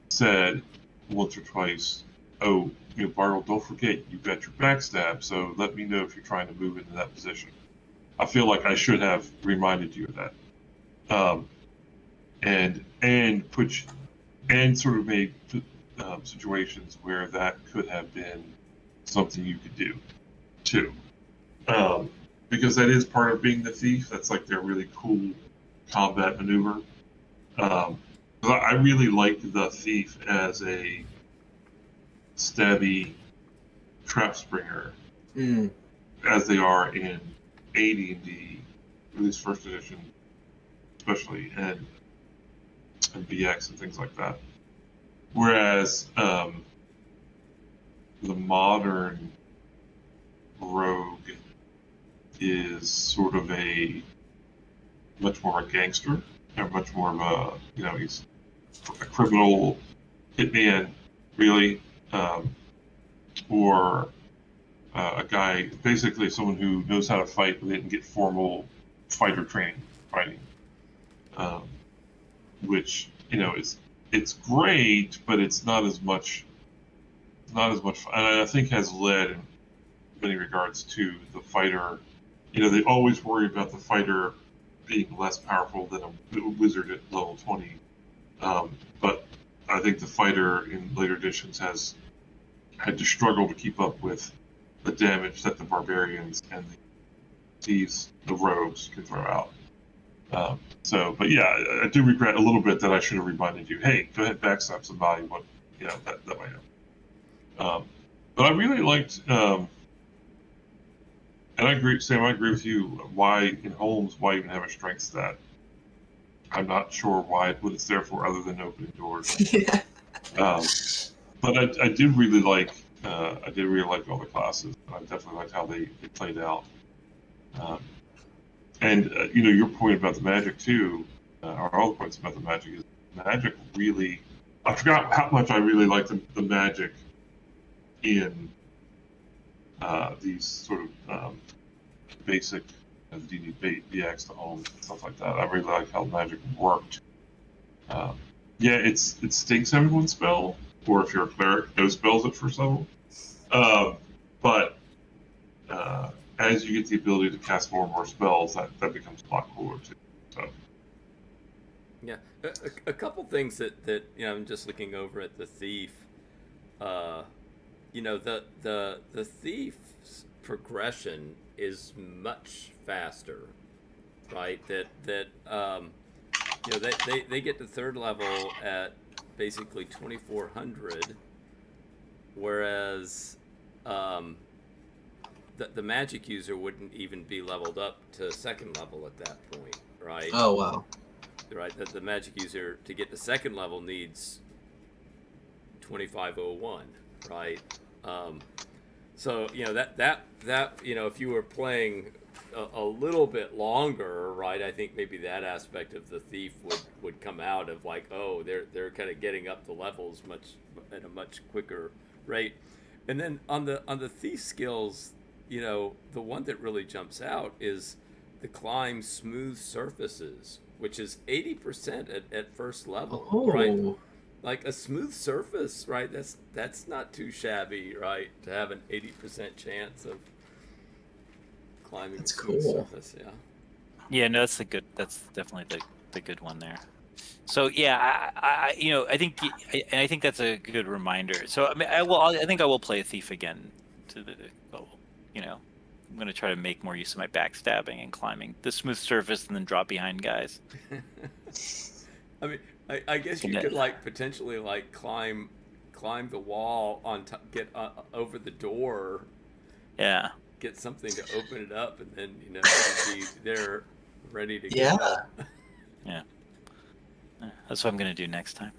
[SPEAKER 3] said once or twice, oh, Bartle, don't forget you've got your backstab, so let me know if you're trying to move into that position. I feel like I should have reminded you of that, and sort of made situations where that could have been something you could do too, because that is part of being the thief. That's like their really cool combat maneuver. I really like the thief as a stabby trap springer, as they are in AD&D, at least first edition, especially, and BX and things like that. Whereas the modern rogue is sort of much more a gangster, and much more of he's a criminal hitman, really, or a guy, basically someone who knows how to fight but didn't get formal fighter training fighting, which it's great, but it's not as much fun. And I think has led in many regards to the fighter. They always worry about the fighter being less powerful than a wizard at level 20. But I think the fighter in later editions has had to struggle to keep up with the damage that the barbarians and the rogues can throw out. But yeah, I do regret a little bit that I should have reminded you, hey, go ahead, backstab somebody. What, that might happen. But I really liked, and I agree, Sam. I agree with you. Why in Holmes? Why even have a strength stat? I'm not sure what it's there for, other than opening doors.
[SPEAKER 2] Yeah.
[SPEAKER 3] But I did really like all the classes. I definitely liked how they played out. And your point about the magic too, or all the points about the magic, is magic really. I forgot how much I really liked the magic in these sort of basic D&D BX to Holmes and stuff like that. I really like how magic worked. Yeah, it stinks having one spell, or if you're a cleric, no spells at first level. But as you get the ability to cast more and more spells, that becomes a lot cooler too. So.
[SPEAKER 4] Yeah, a couple things that I'm just looking over at the thief. The thief's progression is much faster, right? They get to third level at basically 2400, whereas the magic user wouldn't even be leveled up to second level at that point, right?
[SPEAKER 2] Oh wow.
[SPEAKER 4] Right, that the magic user to get to second level needs 2501, right? So that if you were playing a little bit longer, right, I think maybe that aspect of the thief would come out of like, oh, they're kind of getting up the levels at a much quicker rate. And then on the thief skills, the one that really jumps out is the climb smooth surfaces, which is 80% at first level, right? Like a smooth surface, right? That's not too shabby, right? To have an 80% chance of climbing a smooth surface, yeah.
[SPEAKER 1] Yeah, no, that's definitely the good one there. So yeah, I think that's a good reminder. So I mean, I think I will play a thief again. I'm going to try to make more use of my backstabbing and climbing the smooth surface, and then drop behind guys.
[SPEAKER 4] I mean, I guess you could potentially climb the wall on top, get over the door.
[SPEAKER 1] Yeah.
[SPEAKER 4] Get something to open it up, and then you'd be there, ready to
[SPEAKER 2] go.
[SPEAKER 1] Yeah. That's what I'm going to do next time.